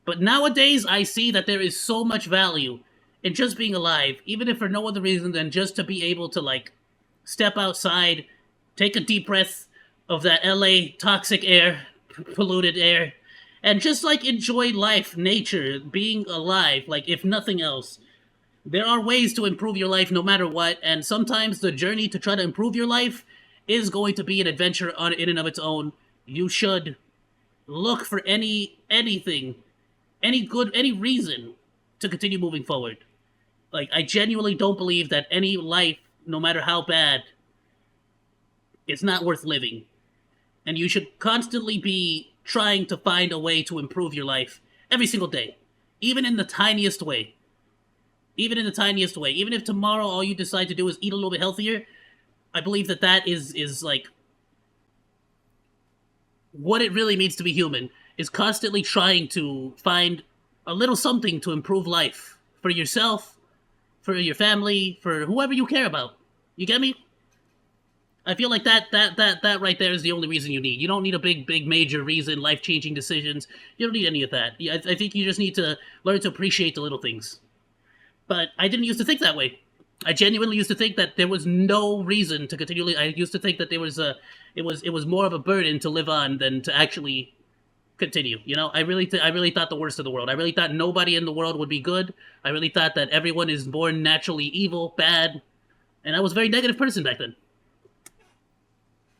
but nowadays I see that there is so much value in just being alive, even if for no other reason than just to be able to, like, step outside, take a deep breath of that LA toxic air, polluted air, and just, like, enjoy life, nature, being alive, like, if nothing else. There are ways to improve your life no matter what, and sometimes the journey to try to improve your life is going to be an adventure in and of its own. You should look for anything, any reason to continue moving forward. Like, I genuinely don't believe that any life, no matter how bad, is not worth living. And you should constantly be trying to find a way to improve your life every single day. Even in the tiniest way. Even in the tiniest way. Even if tomorrow all you decide to do is eat a little bit healthier, I believe that that is like what it really means to be human, is constantly trying to find a little something to improve life for yourself, for your family, for whoever you care about. You get me? I feel like that right there is the only reason you need. You don't need a big major reason, life-changing decisions. You don't need any of that. I think you just need to learn to appreciate the little things. But I didn't used to think that way. I genuinely used to think that there was no reason to continue. I used to think that there was it was more of a burden to live on than to actually continue. You know, I really thought the worst of the world. I really thought nobody in the world would be good. I really thought that everyone is born naturally evil, bad, and I was a very negative person back then.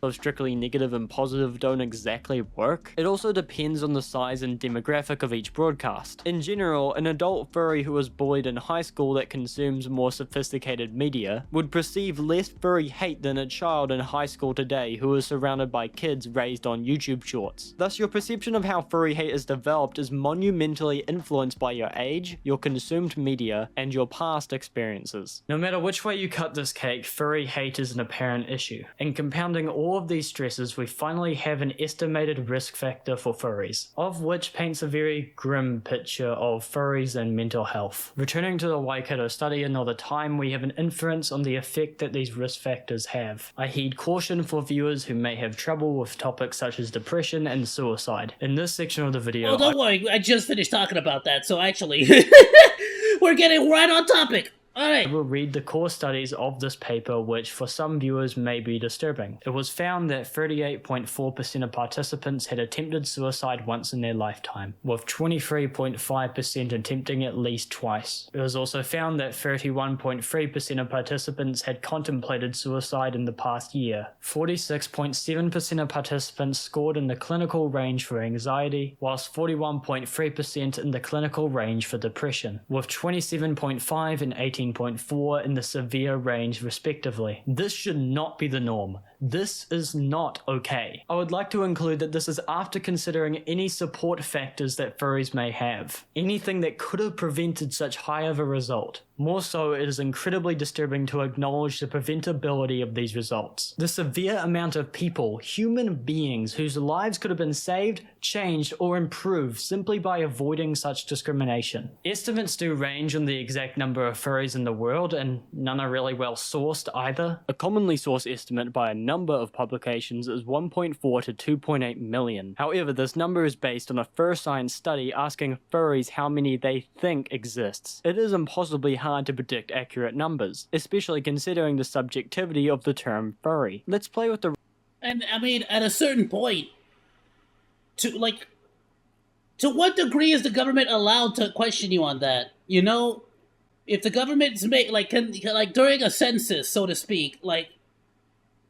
Of strictly negative and positive don't exactly work. It also depends on the size and demographic of each broadcast. In general, an adult furry who was bullied in high school that consumes more sophisticated media would perceive less furry hate than a child in high school today who is surrounded by kids raised on YouTube shorts. Thus, your perception of how furry hate is developed is monumentally influenced by your age, your consumed media, and your past experiences. No matter which way you cut this cake, furry hate is an apparent issue. And compounding all of these stresses, we finally have an estimated risk factor for furries, of which paints a very grim picture of furries and mental health. Returning to the Waikato study another time, we have an inference on the effect that these risk factors have. I heed caution for viewers who may have trouble with topics such as depression and suicide. In this section of the video, Oh, don't worry, I just finished talking about that, so actually, we're getting right on topic. I will read the core studies of this paper, which for some viewers may be disturbing. It was found that 38.4% of participants had attempted suicide once in their lifetime, with 23.5% attempting at least twice. It was also found that 31.3% of participants had contemplated suicide in the past year. 46.7% of participants scored in the clinical range for anxiety, whilst 41.3% in the clinical range for depression, with 27.5% and 18.4% in the severe range respectively. This should not be the norm. This is not okay. I would like to include that this is after considering any support factors that furries may have. Anything that could have prevented such high of a result. More so, it is incredibly disturbing to acknowledge the preventability of these results. The severe amount of people, human beings, whose lives could have been saved, changed, or improved simply by avoiding such discrimination. Estimates do range on the exact number of furries in the world, and none are really well sourced either. A commonly sourced estimate by a number of publications is 1.4 to 2.8 million. However, this number is based on a fur science study asking furries how many they think exists. It is impossibly hard to predict accurate numbers, especially considering the subjectivity of the term furry. Let's play with the... And, I mean, at a certain point, to what degree is the government allowed to question you on that? You know, if the government's during a census, so to speak, like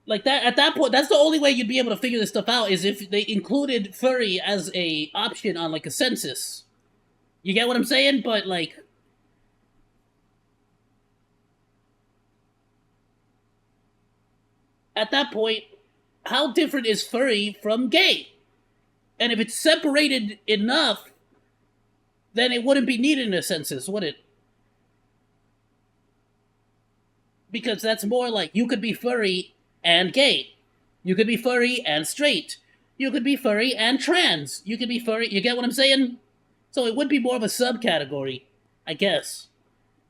that, at that point, that's the only way you'd be able to figure this stuff out, is if they included furry as a option on, like, a census. You get what I'm saying? But, like... at that point, how different is furry from gay? And if it's separated enough, then it wouldn't be needed in a census, would it? Because that's more like you could be furry and gay. You could be furry and straight. You could be furry and trans. You could be furry. You get what I'm saying? So it would be more of a subcategory, I guess.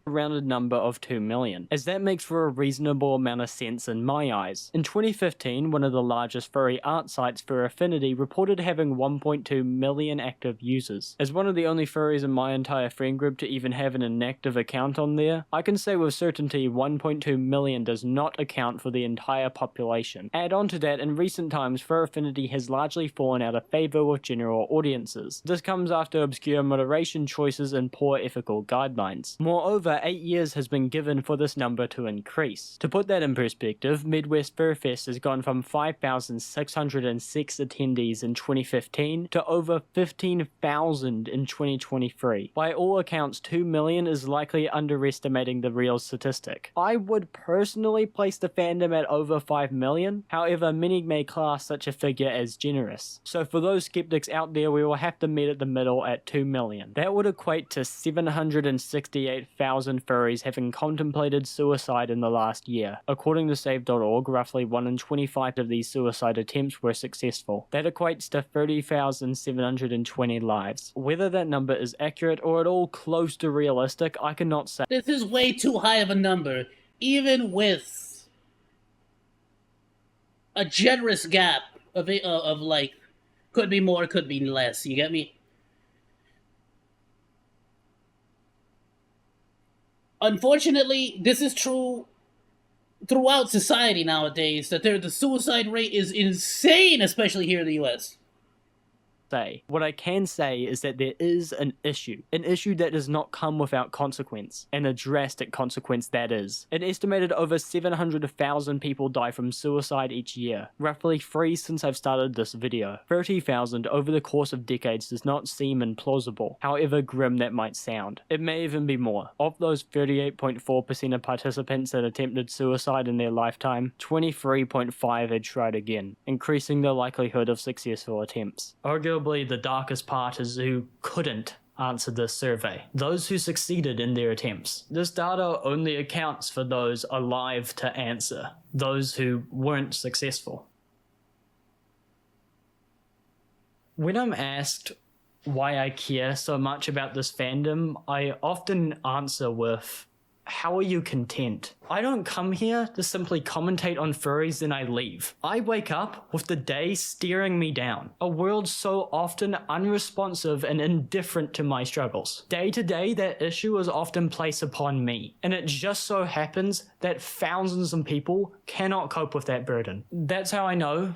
Rounded number of 2 million, as that makes for a reasonable amount of sense in my eyes. In 2015, one of the largest furry art sites, Furaffinity, reported having 1.2 million active users. As one of the only furries in my entire friend group to even have an inactive account on there, I can say with certainty 1.2 million does not account for the entire population. Add on to that, in recent times, Furaffinity has largely fallen out of favour with general audiences. This comes after obscure moderation choices and poor ethical guidelines. Moreover, 8 years has been given for this number to increase. To put that in perspective, Midwest Furfest has gone from 5,606 attendees in 2015 to over 15,000 in 2023. By all accounts, 2 million is likely underestimating the real statistic. I would personally place the fandom at over 5 million, however many may class such a figure as generous. So for those skeptics out there, we will have to meet at the middle at 2 million. That would equate to 768,000 furries having contemplated suicide in the last year. According to Save.org, roughly 1 in 25 of these suicide attempts were successful. That equates to 30,720 lives. Whether that number is accurate or at all close to realistic, I cannot say. This is way too high of a number, even with a generous gap of like, could be more, could be less, you get me? Unfortunately, this is true throughout society nowadays, that the suicide rate is insane, especially here in the US. What I can say is that there is an issue that does not come without consequence, and a drastic consequence that is. An estimated over 700,000 people die from suicide each year, roughly 3 since I've started this video. 30,000 over the course of decades does not seem implausible, however grim that might sound. It may even be more. Of those 38.4% of participants that attempted suicide in their lifetime, 23.5% had tried again, increasing the likelihood of successful attempts. Arguably, the darkest part is who couldn't answer this survey. Those who succeeded in their attempts. This data only accounts for those alive to answer, those who weren't successful. When I'm asked why I care so much about this fandom, I often answer with, how are you content? I don't come here to simply commentate on furries then I leave. I wake up with the day staring me down. A world so often unresponsive and indifferent to my struggles. Day to day, that issue is often placed upon me. And it just so happens that thousands of people cannot cope with that burden. That's how I know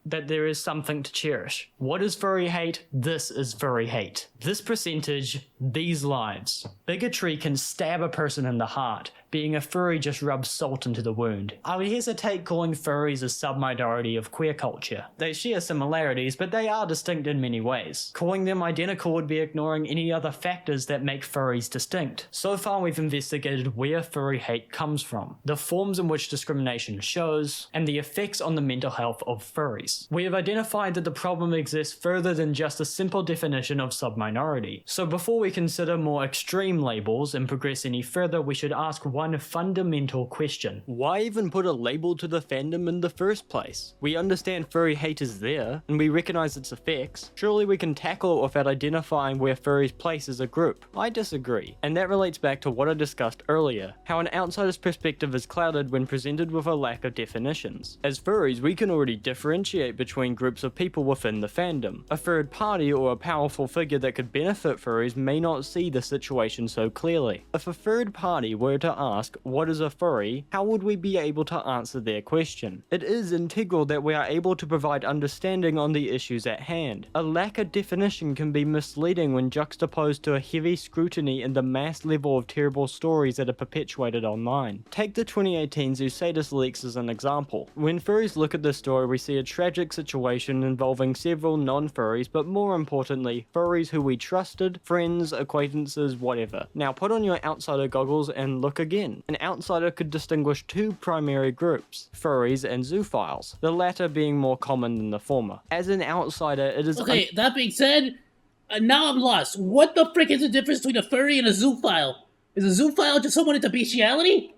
that there is something to cherish. What is furry hate? This is furry hate. This percentage, these lives. Bigotry can stab a person in the heart. Being a furry just rubs salt into the wound. I would hesitate calling furries a sub-minority of queer culture. They share similarities, but they are distinct in many ways. Calling them identical would be ignoring any other factors that make furries distinct. So far we've investigated where furry hate comes from, the forms in which discrimination shows, and the effects on the mental health of furries. We have identified that the problem exists further than just a simple definition of sub-minority. So before we consider more extreme labels and progress any further, we should ask one fundamental question. Why even put a label to the fandom in the first place? We understand furry hate is there, and we recognize its effects. Surely we can tackle it without identifying where furries place as a group. I disagree, and that relates back to what I discussed earlier, how an outsider's perspective is clouded when presented with a lack of definitions. As furries, we can already differentiate between groups of people within the fandom. A third party or a powerful figure that could benefit furries may not see the situation so clearly. If a third party were to ask, what is a furry, how would we be able to answer their question? It is integral that we are able to provide understanding on the issues at hand. A lack of definition can be misleading when juxtaposed to a heavy scrutiny and the mass level of terrible stories that are perpetuated online. Take the 2018 Zoosatus leaks as an example. When furries look at this story, we see a tragic situation involving several non-furries, but more importantly, furries who we trusted, friends, acquaintances, whatever. Now put on your outsider goggles and look again. An outsider could distinguish two primary groups, furries and zoophiles, the latter being more common than the former. As an outsider, it is Okay, that being said, Now I'm lost. What the frick is the difference between a furry and a zoophile? Is a zoophile just someone into bestiality?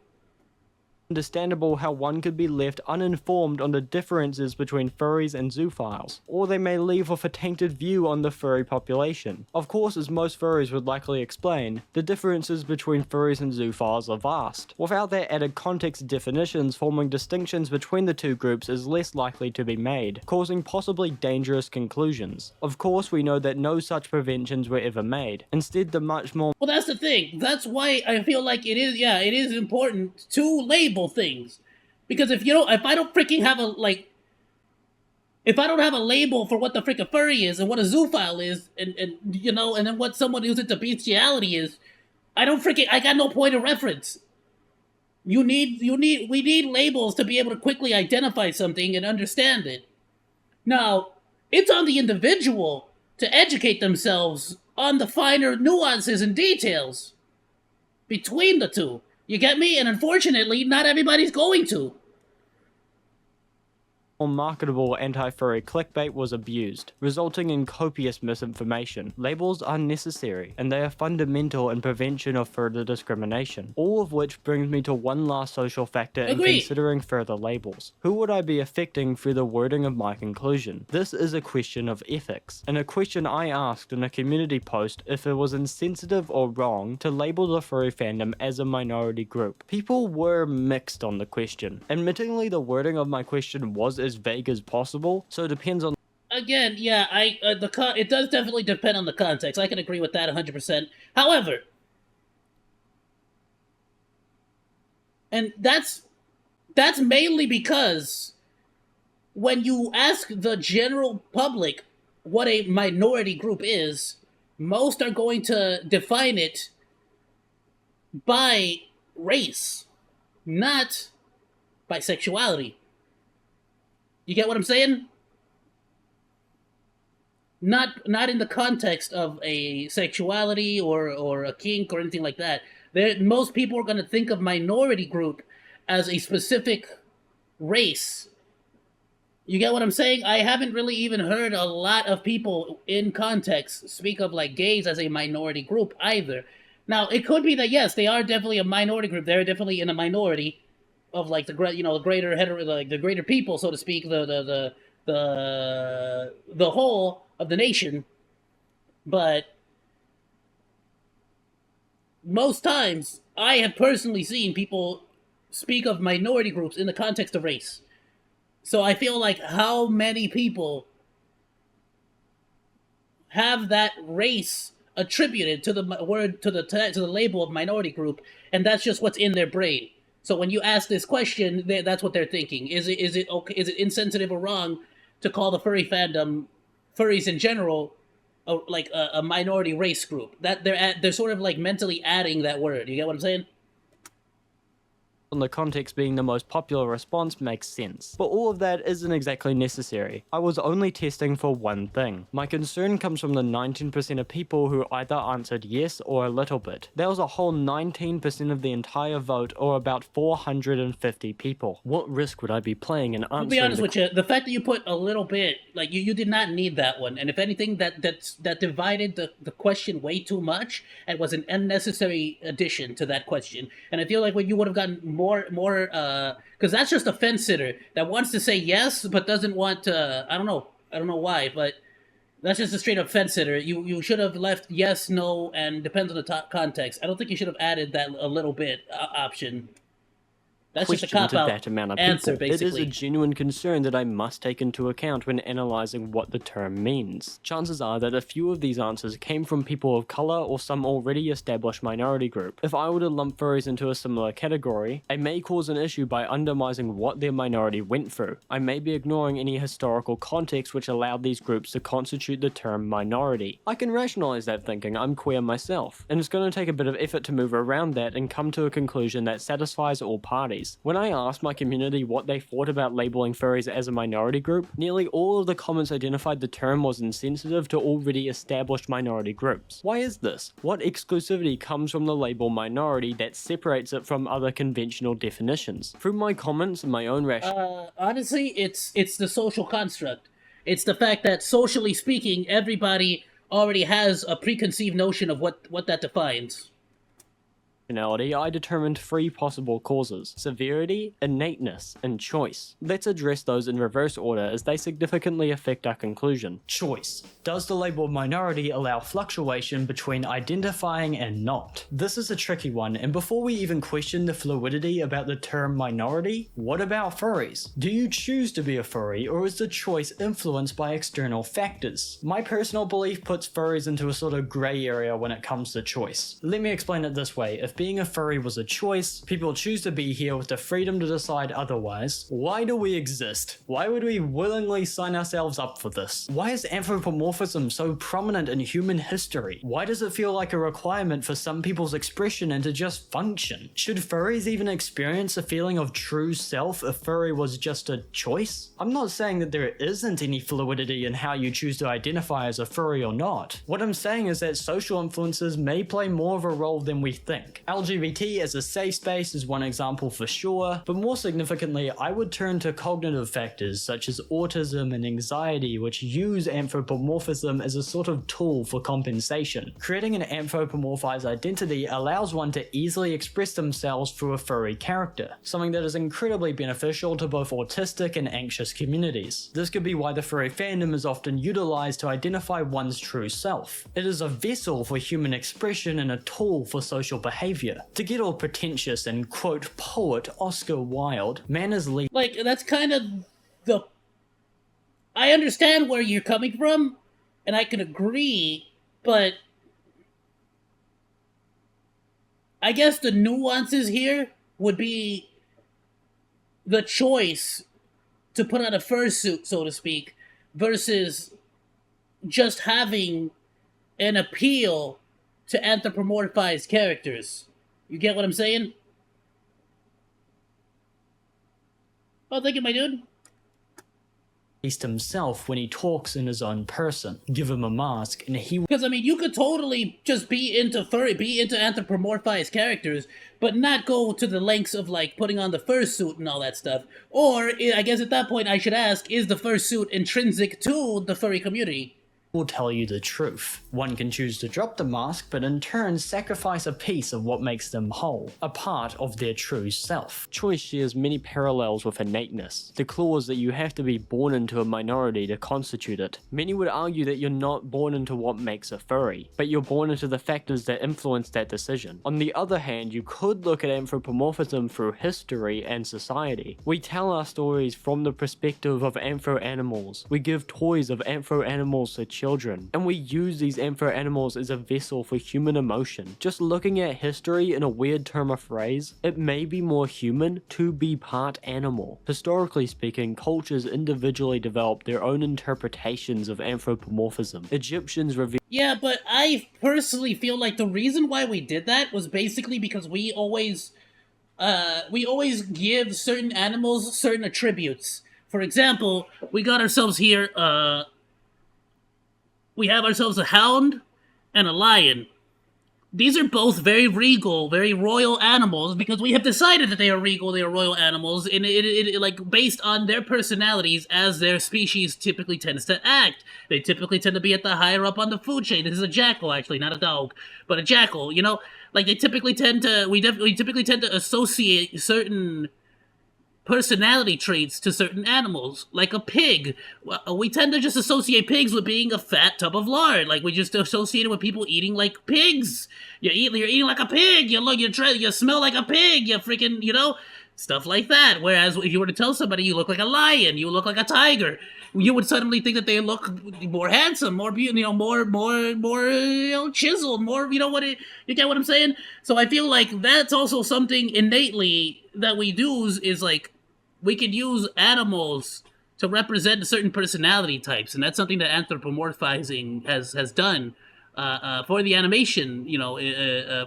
Understandable how one could be left uninformed on the differences between furries and zoophiles, or they may leave off a tainted view on the furry population. Of course, as most furries would likely explain, the differences between furries and zoophiles are vast. Without their added context, definitions forming distinctions between the two groups is less likely to be made, causing possibly dangerous conclusions. Of course, we know that no such preventions were ever made. Instead, the much more Well, that's the thing. That's why I feel like it is important to label things. Because if I don't freaking have if I don't have a label for what the frick a furry is and what a zoophile is, and then what someone who's into bestiality is, I got no point of reference. We need labels to be able to quickly identify something and understand it. Now, it's on the individual to educate themselves on the finer nuances and details between the two. You get me? And unfortunately, not everybody's going to. marketable anti-furry clickbait was abused, resulting in copious misinformation. Labels are necessary, and they are fundamental in prevention of further discrimination. All of which brings me to one last social factor in considering further labels. Who would I be affecting through the wording of my conclusion? This is a question of ethics, and a question I asked in a community post if it was insensitive or wrong to label the furry fandom as a minority group. People were mixed on the question. Admittingly, the wording of my question was as vague as possible, so it depends on. Again, yeah, it does definitely depend on the context. I can agree with that 100%. However, and that's mainly because when you ask the general public what a minority group is, most are going to define it by race, not by sexuality. You get what I'm saying? Not in the context of a sexuality or a kink or anything like that. Most people are going to think of minority group as a specific race. You get what I'm saying? I haven't really even heard a lot of people in context speak of like gays as a minority group either. Now, it could be that yes, they are definitely a minority group. They're definitely in a minority of like the greater people, so to speak, the whole of the nation. But most times, I have personally seen people speak of minority groups in the context of race. So I feel like how many people have that race attributed to the word to the label of minority group, and that's just what's in their brain. So when you ask this question, that's what they're thinking. Is it okay? Is it insensitive or wrong to call the furry fandom, furries in general, a minority race group? That they're sort of like mentally adding that word. You get what I'm saying? The context being the most popular response makes sense. But all of that isn't exactly necessary. I was only testing for one thing. My concern comes from the 19% of people who either answered yes or a little bit. That was a whole 19% of the entire vote, or about 450 people. What risk would I be playing in answering? To be honest with you, the fact that you put a little bit, like you did not need that one. And if anything, that divided the question way too much and was an unnecessary addition to that question. And I feel like when you would have gotten more because that's just a fence sitter that wants to say yes but doesn't want to. I don't know why, but that's just a straight up fence sitter. You should have left yes, no, and depends on the context. I don't think you should have added that a little bit option. That's just a cop-out that amount of answer, people. basically. It is a genuine concern that I must take into account when analysing what the term means. Chances are that a few of these answers came from people of colour or some already established minority group. If I were to lump furries into a similar category, I may cause an issue by undermining what their minority went through. I may be ignoring any historical context which allowed these groups to constitute the term minority. I can rationalise that thinking, I'm queer myself, and it's going to take a bit of effort to move around that and come to a conclusion that satisfies all parties. When I asked my community what they thought about labeling furries as a minority group, nearly all of the comments identified the term was insensitive to already established minority groups. Why is this? What exclusivity comes from the label minority that separates it from other conventional definitions? Through my comments and my own honestly, it's the social construct. It's the fact that socially speaking, everybody already has a preconceived notion of what that defines. I determined 3 possible causes: severity, innateness, and choice. Let's address those in reverse order as they significantly affect our conclusion. Choice. Does the label minority allow fluctuation between identifying and not? This is a tricky one, and before we even question the fluidity about the term minority, what about furries? Do you choose to be a furry, or is the choice influenced by external factors? My personal belief puts furries into a sort of grey area when it comes to choice. Let me explain it this way. If being a furry was a choice, people choose to be here with the freedom to decide otherwise. Why do we exist? Why would we willingly sign ourselves up for this? Why is anthropomorphism so prominent in human history? Why does it feel like a requirement for some people's expression and to just function? Should furries even experience a feeling of true self if furry was just a choice? I'm not saying that there isn't any fluidity in how you choose to identify as a furry or not. What I'm saying is that social influences may play more of a role than we think. LGBT as a safe space is one example for sure, but more significantly, I would turn to cognitive factors such as autism and anxiety, which use anthropomorphism as a sort of tool for compensation. Creating an anthropomorphized identity allows one to easily express themselves through a furry character, something that is incredibly beneficial to both autistic and anxious communities. This could be why the furry fandom is often utilized to identify one's true self. It is a vessel for human expression and a tool for social behavior. To get all pretentious and quote poet Oscar Wilde, man is Like, that's kind of the... I understand where you're coming from, and I can agree, but I guess the nuances here would be the choice to put on a fursuit, so to speak, versus just having an appeal to anthropomorphized characters. You get what I'm saying? Oh, thank you, my dude. himself when he talks in his own person. Give him a mask and he... Because, I mean, you could totally just be into furry, be into anthropomorphized characters, but not go to the lengths of, like, putting on the fursuit and all that stuff. Or, I guess at that point I should ask, is the fursuit intrinsic to the furry community? Will tell you the truth. One can choose to drop the mask, but in turn sacrifice a piece of what makes them whole, a part of their true self. Choice shares many parallels with innateness, the clause that you have to be born into a minority to constitute it. Many would argue that you're not born into what makes a furry, but you're born into the factors that influence that decision. On the other hand, you could look at anthropomorphism through history and society. We tell our stories from the perspective of anthro-animals. We give toys of anthro-animals to children, and we use these anthro-animals as a vessel for human emotion. Just looking at history in a weird term of phrase, it may be more human to be part animal. Historically speaking, cultures individually develop their own interpretations of anthropomorphism. Egyptians reveal... Yeah, but I personally feel like the reason why we did that was basically because we always give certain animals certain attributes. For example, we got ourselves here, we have ourselves a hound and a lion. These are both very regal, very royal animals because we have decided that they are regal, they are royal animals, and it like based on their personalities as their species typically tends to act. They typically tend to be at the higher up on the food chain. This is a jackal, actually, not a dog, but a jackal. You know, like they typically tend to we typically tend to associate certain personality traits to certain animals, like a pig. We tend to just associate pigs with being a fat tub of lard. Like we just associate it with people eating like pigs. You're eating like a pig. You smell like a pig. You freaking, you know, stuff like that. Whereas if you were to tell somebody you look like a lion, you look like a tiger, you would suddenly think that they look more handsome, more beautiful, more chiseled, more, you get what I'm saying? So I feel like that's also something innately that we do is like, we could use animals to represent certain personality types, and that's something that anthropomorphizing has done for the animation,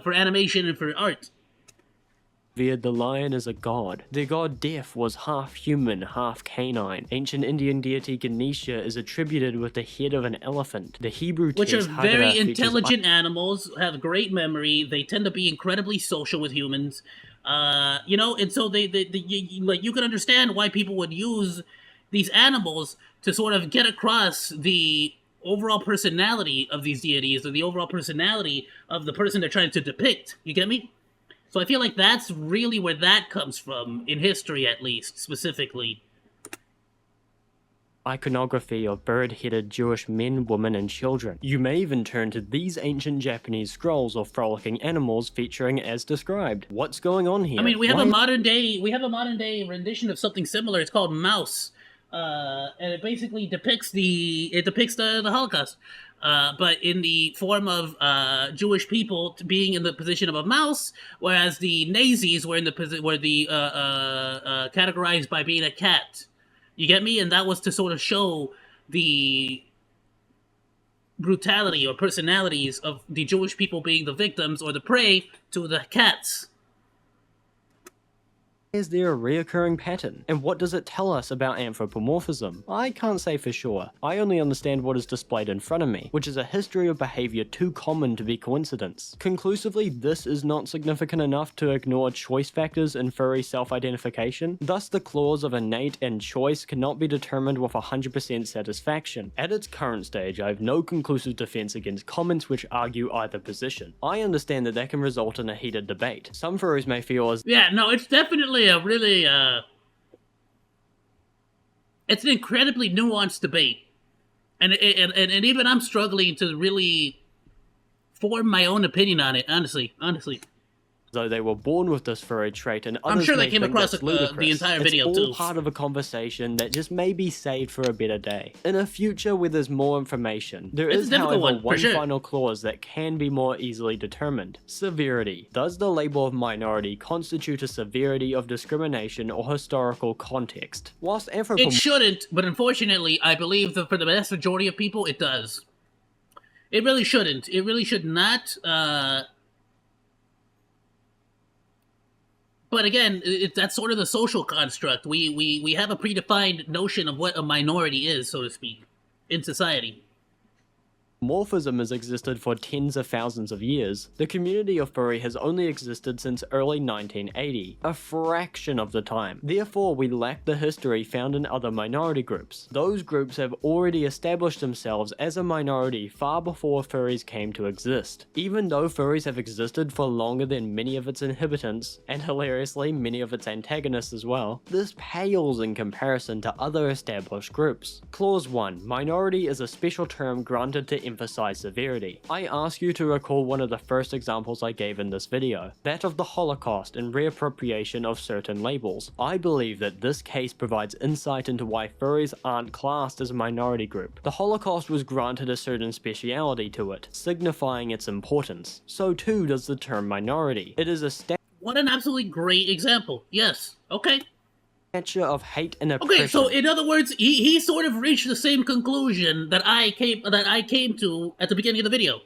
for animation and for art. The lion is a god. The god Death was half human, half canine. Ancient Indian deity Ganesha is attributed with the head of an elephant. The Hebrew Which are text very intelligent animals, have great memory, they tend to be incredibly social with humans. And so you can understand why people would use these animals to sort of get across the overall personality of these deities or the overall personality of the person they're trying to depict. You get me? So I feel like that's really where that comes from, in history at least, specifically. Iconography of bird-headed Jewish men, women, and children. You may even turn to these ancient Japanese scrolls of frolicking animals featuring as described. What's going on here? I mean, we have a modern day rendition of something similar. It's called Mouse, and it basically depicts the Holocaust, but in the form of Jewish people being in the position of a mouse, whereas the Nazis were categorized by being a cat. You get me? And that was to sort of show the brutality or personalities of the Jewish people being the victims or the prey to the cats. Is there a reoccurring pattern? And what does it tell us about anthropomorphism? I can't say for sure. I only understand what is displayed in front of me, which is a history of behavior too common to be coincidence. Conclusively, this is not significant enough to ignore choice factors in furry self-identification. Thus, the clause of innate and choice cannot be determined with 100% satisfaction. At its current stage, I have no conclusive defense against comments which argue either position. I understand that can result in a heated debate. Some furries may feel as yeah, no, it's definitely a really it's an incredibly nuanced debate, and even I'm struggling to really form my own opinion on it, honestly. though they were born with this furry trait, and I'm others sure they may came think across that's the entire video it's all too. part of a conversation that just may be saved for a better day. In a future where there's more information, there It's is, a difficult however, one, for sure. final clause that can be more easily determined. Severity. Does the label of minority constitute a severity of discrimination or historical context? Whilst It shouldn't, but unfortunately, I believe that for the vast majority of people, it does. It really shouldn't. It really should not. But again, that's sort of the social construct. We have a predefined notion of what a minority is, so to speak, in society. Morphism has existed for tens of thousands of years. The community of furry has only existed since early 1980, a fraction of the time. Therefore, we lack the history found in other minority groups. Those groups have already established themselves as a minority far before furries came to exist. Even though furries have existed for longer than many of its inhabitants, and hilariously many of its antagonists as well, this pales in comparison to other established groups. Clause 1. Minority is a special term granted to emphasize severity. I ask you to recall one of the first examples I gave in this video, that of the Holocaust and reappropriation of certain labels. I believe that this case provides insight into why furries aren't classed as a minority group. The Holocaust was granted a certain speciality to it, signifying its importance. So too does the term minority. It is a What an absolutely great example. Yes. Okay. stature of hate and oppression. Okay, so in other words, he sort of reached the same conclusion that I came to at the beginning of the video.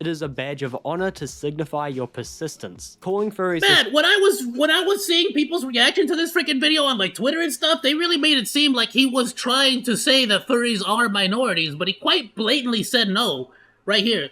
It is a badge of honor to signify your persistence. Calling furries Man, when I was seeing people's reaction to this freaking video on like Twitter and stuff, they really made it seem like he was trying to say that furries are minorities, but he quite blatantly said no right here.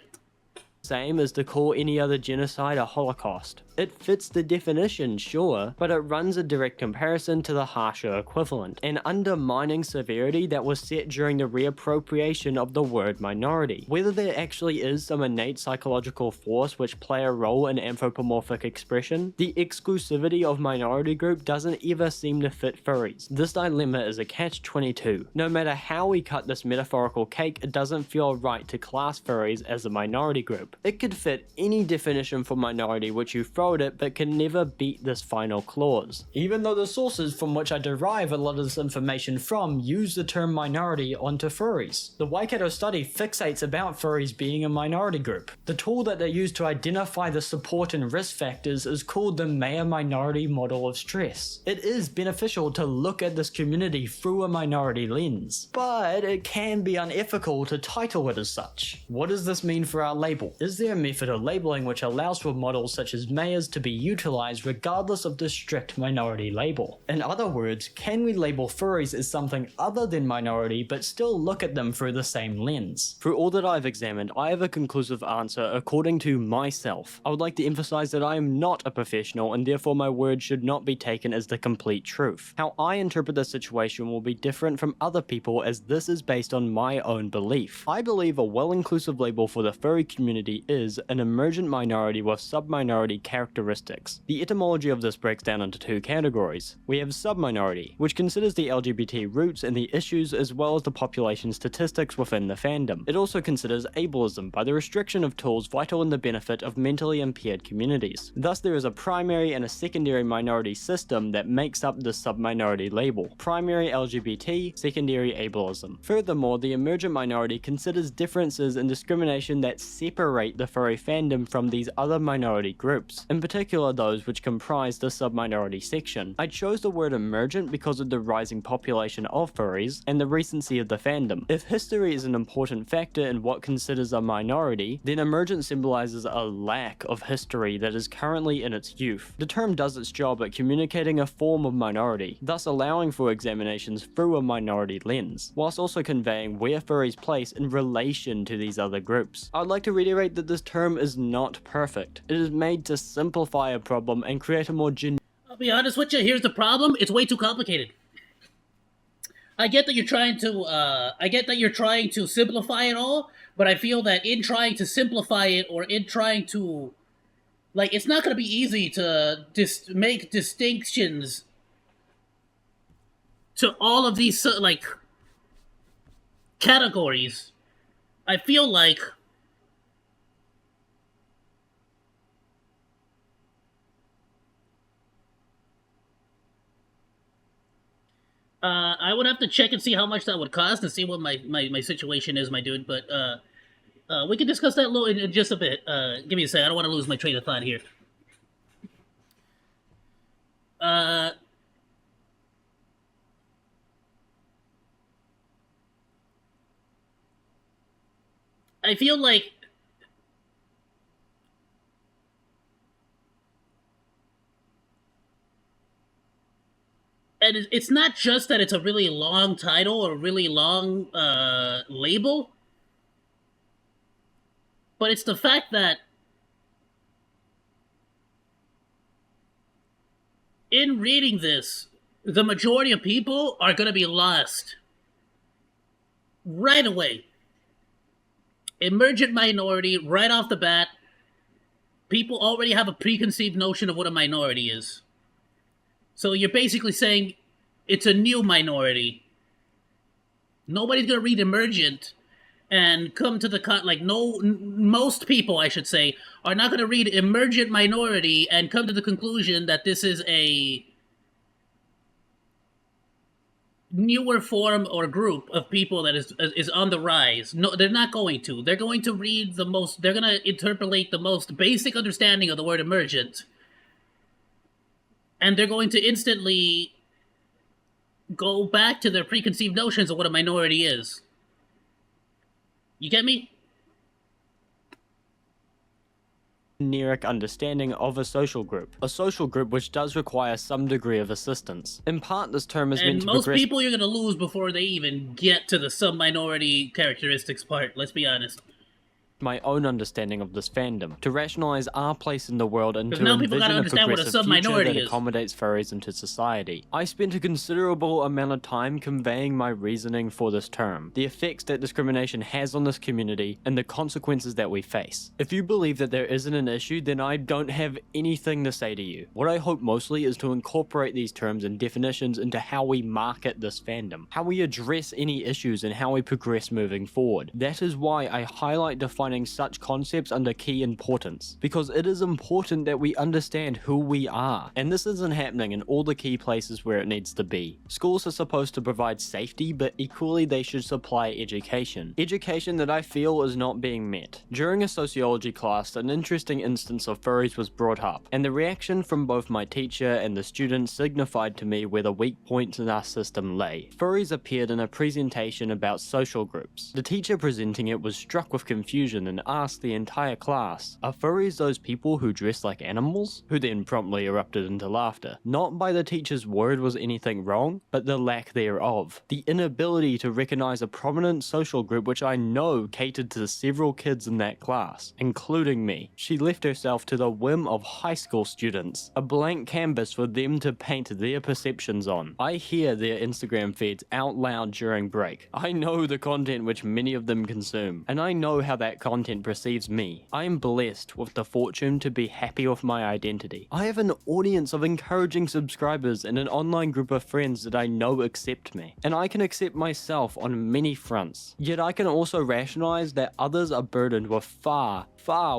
same as to call any other genocide a Holocaust. It fits the definition, sure, but it runs a direct comparison to the harsher equivalent, an undermining severity that was set during the reappropriation of the word minority. Whether there actually is some innate psychological force which play a role in anthropomorphic expression, the exclusivity of minority group doesn't ever seem to fit furries. This dilemma is a catch-22. No matter how we cut this metaphorical cake, it doesn't feel right to class furries as a minority group. It could fit any definition for minority which you throw at it, but can never beat this final clause. Even though the sources from which I derive a lot of this information from use the term minority onto furries. The Waikato study fixates about furries being a minority group. The tool that they use to identify the support and risk factors is called the Mayer-minority model of stress. It is beneficial to look at this community through a minority lens, but it can be unethical to title it as such. What does this mean for our label? Is there a method of labeling which allows for models such as Mayer layers to be utilized regardless of the strict minority label. In other words, can we label furries as something other than minority but still look at them through the same lens? Through all that I've examined, I have a conclusive answer according to myself. I would like to emphasize that I am not a professional and therefore my word should not be taken as the complete truth. How I interpret the situation will be different from other people as this is based on my own belief. I believe a well-inclusive label for the furry community is an emergent minority with sub-minority characteristics. The etymology of this breaks down into two categories. We have sub-minority, which considers the LGBT roots and the issues as well as the population statistics within the fandom. It also considers ableism by the restriction of tools vital in the benefit of mentally impaired communities. Thus there is a primary and a secondary minority system that makes up the sub-minority label. Primary LGBT, secondary ableism. Furthermore, the emergent minority considers differences and discrimination that separate the furry fandom from these other minority groups, in particular those which comprise the sub-minority section. I chose the word emergent because of the rising population of furries and the recency of the fandom. If history is an important factor in what considers a minority, then emergent symbolizes a lack of history that is currently in its youth. The term does its job at communicating a form of minority, thus allowing for examinations through a minority lens, whilst also conveying where furries place in relation to these other groups. I would like to reiterate that this term is not perfect. It is made to simplify a problem and create a more I'll be honest with you, here's the problem. It's way too complicated. I get that you're trying to simplify it all, but I feel that in trying to simplify it or in trying to, like, it's not going to be easy to make distinctions to all of these, like, categories. I feel like I would have to check and see how much that would cost and see what my situation is, my dude, but we can discuss that in just a bit. Give me a sec, I don't want to lose my train of thought here. I feel like and it's not just that it's a really long title or a really long label, but it's the fact that in reading this, the majority of people are going to be lost right away. Emergent minority, right off the bat, people already have a preconceived notion of what a minority is. So you're basically saying it's a new minority. Nobody's gonna read emergent and come to the most people, I should say, are not gonna read emergent minority and come to the conclusion that this is a newer form or group of people that is on the rise. No, they're not going to. They're going to read they're gonna interpolate the most basic understanding of the word emergent. And they're going to instantly go back to their preconceived notions of what a minority is. You get me? generic understanding of a social group which does require some degree of assistance. In part, this term is meant to progress. And most people you're gonna lose before they even get to the sub-minority characteristics part, let's be honest. My own understanding of this fandom, to rationalize our place in the world and to now people gotta envision a understand what a progressive future sub-minority that is. accommodates furries into society. I spent a considerable amount of time conveying my reasoning for this term, the effects that discrimination has on this community, and the consequences that we face. If you believe that there isn't an issue, then I don't have anything to say to you. What I hope mostly is to incorporate these terms and definitions into how we market this fandom, how we address any issues, and how we progress moving forward. That is why I highlight defining such concepts under key importance, because it is important that we understand who we are, and this isn't happening in all the key places where it needs to be. Schools are supposed to provide safety, but equally they should supply education. Education that I feel is not being met. During a sociology class, an interesting instance of furries was brought up, and the reaction from both my teacher and the students signified to me where the weak points in our system lay. Furries appeared in a presentation about social groups. The teacher presenting it was struck with confusion in and asked the entire class, "Are furries those people who dress like animals?" Who then promptly erupted into laughter. Not by the teacher's word was anything wrong, but the lack thereof. The inability to recognize a prominent social group which I know catered to several kids in that class, including me. She left herself to the whim of high school students, a blank canvas for them to paint their perceptions on. I hear their Instagram feeds out loud during break. I know the content which many of them consume, and I know how that content perceives me. I am blessed with the fortune to be happy with my identity. I have an audience of encouraging subscribers and an online group of friends that I know accept me, and I can accept myself on many fronts. Yet I can also rationalize that others are burdened with far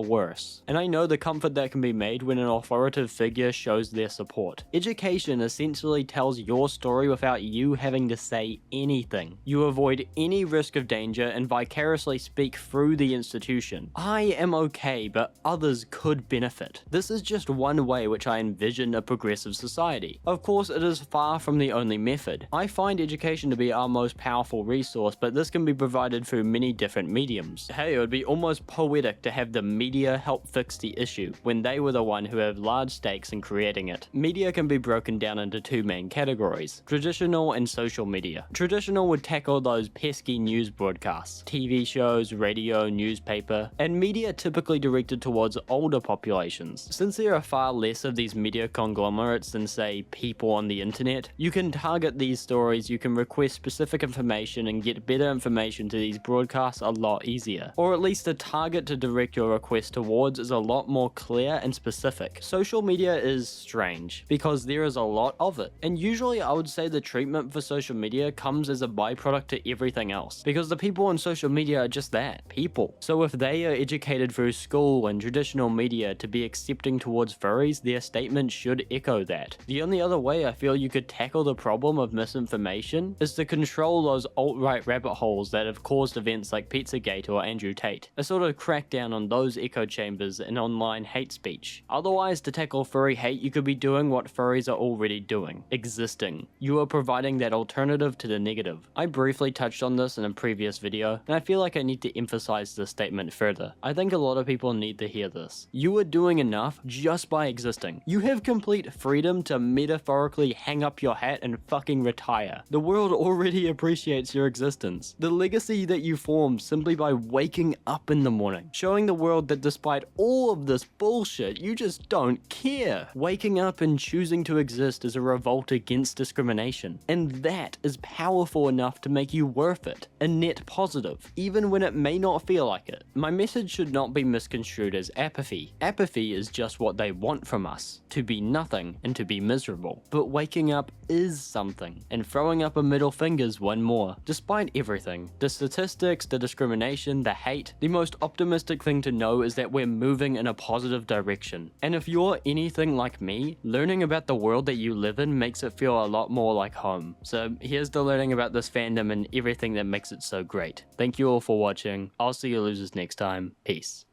worse. And I know the comfort that can be made when an authoritative figure shows their support. Education essentially tells your story without you having to say anything. You avoid any risk of danger and vicariously speak through the institution. I am okay, but others could benefit. This is just one way which I envision a progressive society. Of course, it is far from the only method. I find education to be our most powerful resource, but this can be provided through many different mediums. Hey, it would be almost poetic to have the media help fix the issue, when they were the one who have large stakes in creating it. Media can be broken down into two main categories: traditional and social media. Traditional would tackle those pesky news broadcasts, TV shows, radio, newspaper, and media typically directed towards older populations. Since there are far less of these media conglomerates than, say, people on the internet, you can target these stories, you can request specific information and get better information to these broadcasts a lot easier. Or at least the target to direct your request towards is a lot more clear and specific. Social media is strange because there is a lot of it, and usually I would say the treatment for social media comes as a byproduct to everything else, because the people on social media are just that, people. So if they are educated through school and traditional media to be accepting towards furries, their statement should echo that. The only other way I feel you could tackle the problem of misinformation is to control those alt-right rabbit holes that have caused events like Pizzagate or Andrew Tate, a sort of crackdown on those echo chambers and online hate speech. Otherwise, to tackle furry hate, you could be doing what furries are already doing: existing. You are providing that alternative to the negative. I briefly touched on this in a previous video, and I feel like I need to emphasize this statement further. I think a lot of people need to hear this. You are doing enough just by existing. You have complete freedom to metaphorically hang up your hat and fucking retire. The world already appreciates your existence. The legacy that you form simply by waking up in the morning, showing the world that despite all of this bullshit, you just don't care. Waking up and choosing to exist is a revolt against discrimination, and that is powerful enough to make you worth it, a net positive, even when it may not feel like it. My message should not be misconstrued as apathy. Apathy is just what they want from us, to be nothing and to be miserable. But waking up is something, and throwing up a middle finger's one more. Despite everything, the statistics, the discrimination, the hate, the most optimistic thing to know is that we're moving in a positive direction. And if you're anything like me, learning about the world that you live in makes it feel a lot more like home. So here's the learning about this fandom and everything that makes it so great. Thank you all for watching. I'll see you losers next time. Peace.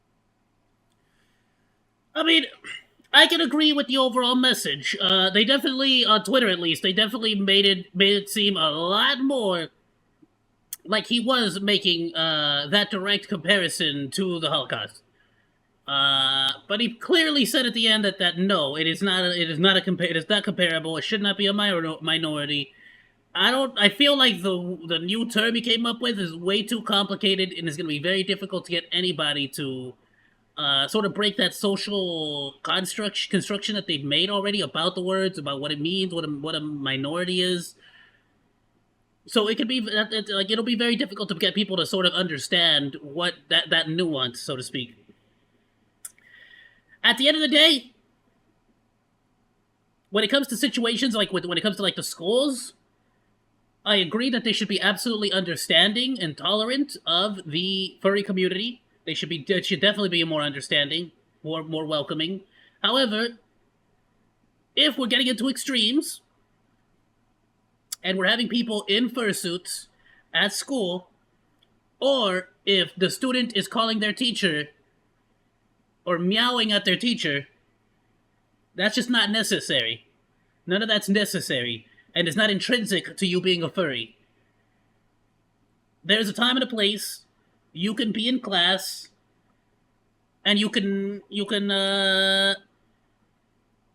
I mean, I can agree with the overall message. They definitely, on Twitter at least, they definitely made it seem a lot more like he was making that direct comparison to the Holocaust. But he clearly said at the end that no, it is not comparable. It should not be a minority. I feel like the new term he came up with is way too complicated, and it's going to be very difficult to get anybody to sort of break that social construction that they've made already about the words, about what it means, what a minority is. So it could be like it'll be very difficult to get people to sort of understand what that nuance, so to speak. At the end of the day, when it comes to situations like when it comes to like the schools, I agree that they should be absolutely understanding and tolerant of the furry community. They should definitely be more understanding, more welcoming. However, if we're getting into extremes, and we're having people in fursuits at school, or if the student is calling their teacher or meowing at their teacher, that's just not necessary. None of that's necessary, and it's not intrinsic to you being a furry. There's a time and a place. You can be in class and you can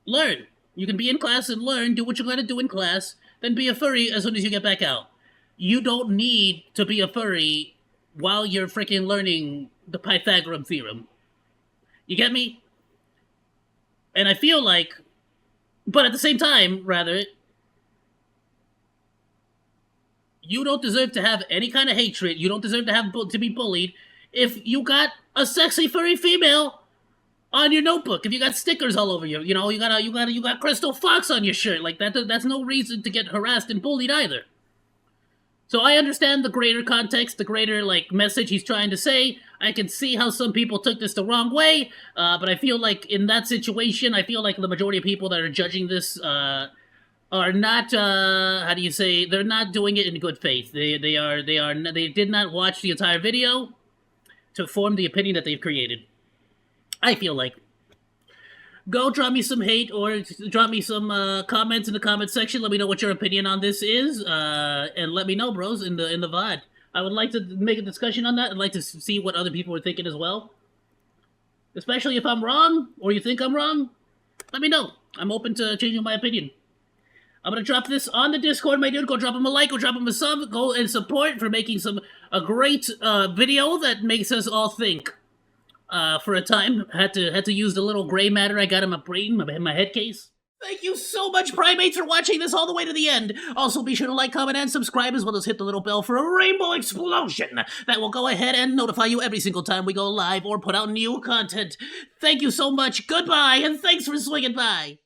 learn. You can be in class and learn, do what you gotta do in class, then be a furry as soon as you get back out. You don't need to be a furry while you're freaking learning the Pythagorean theorem. You get me? And I feel like, but at the same time, rather, you don't deserve to have any kind of hatred. You don't deserve to have to be bullied if you got a sexy furry female on your notebook. If you got stickers all over you know, you got Crystal Fox on your shirt like that. That's no reason to get harassed and bullied either. So I understand the greater context, the greater like message he's trying to say. I can see how some people took this the wrong way, but I feel like in that situation, I feel like the majority of people that are judging this are not how do you say, they're not doing it in good faith. They did not watch the entire video to form the opinion that they've created. I feel like. Go drop me some hate or drop me some comments in the comment section. Let me know what your opinion on this is, and let me know, bros, in the VOD. I would like to make a discussion on that. I'd like to see what other people are thinking as well. Especially if I'm wrong, or you think I'm wrong, let me know. I'm open to changing my opinion. I'm gonna drop this on the Discord, my dude. Go drop him a like, go drop him a sub, go and support for making a great video that makes us all think. For a time, had to use the little gray matter I got in my brain, my head case. Thank you so much, primates, for watching this all the way to the end. Also, be sure to like, comment, and subscribe, as well as hit the little bell for a rainbow explosion that will go ahead and notify you every single time we go live or put out new content. Thank you so much, goodbye, and thanks for swinging by.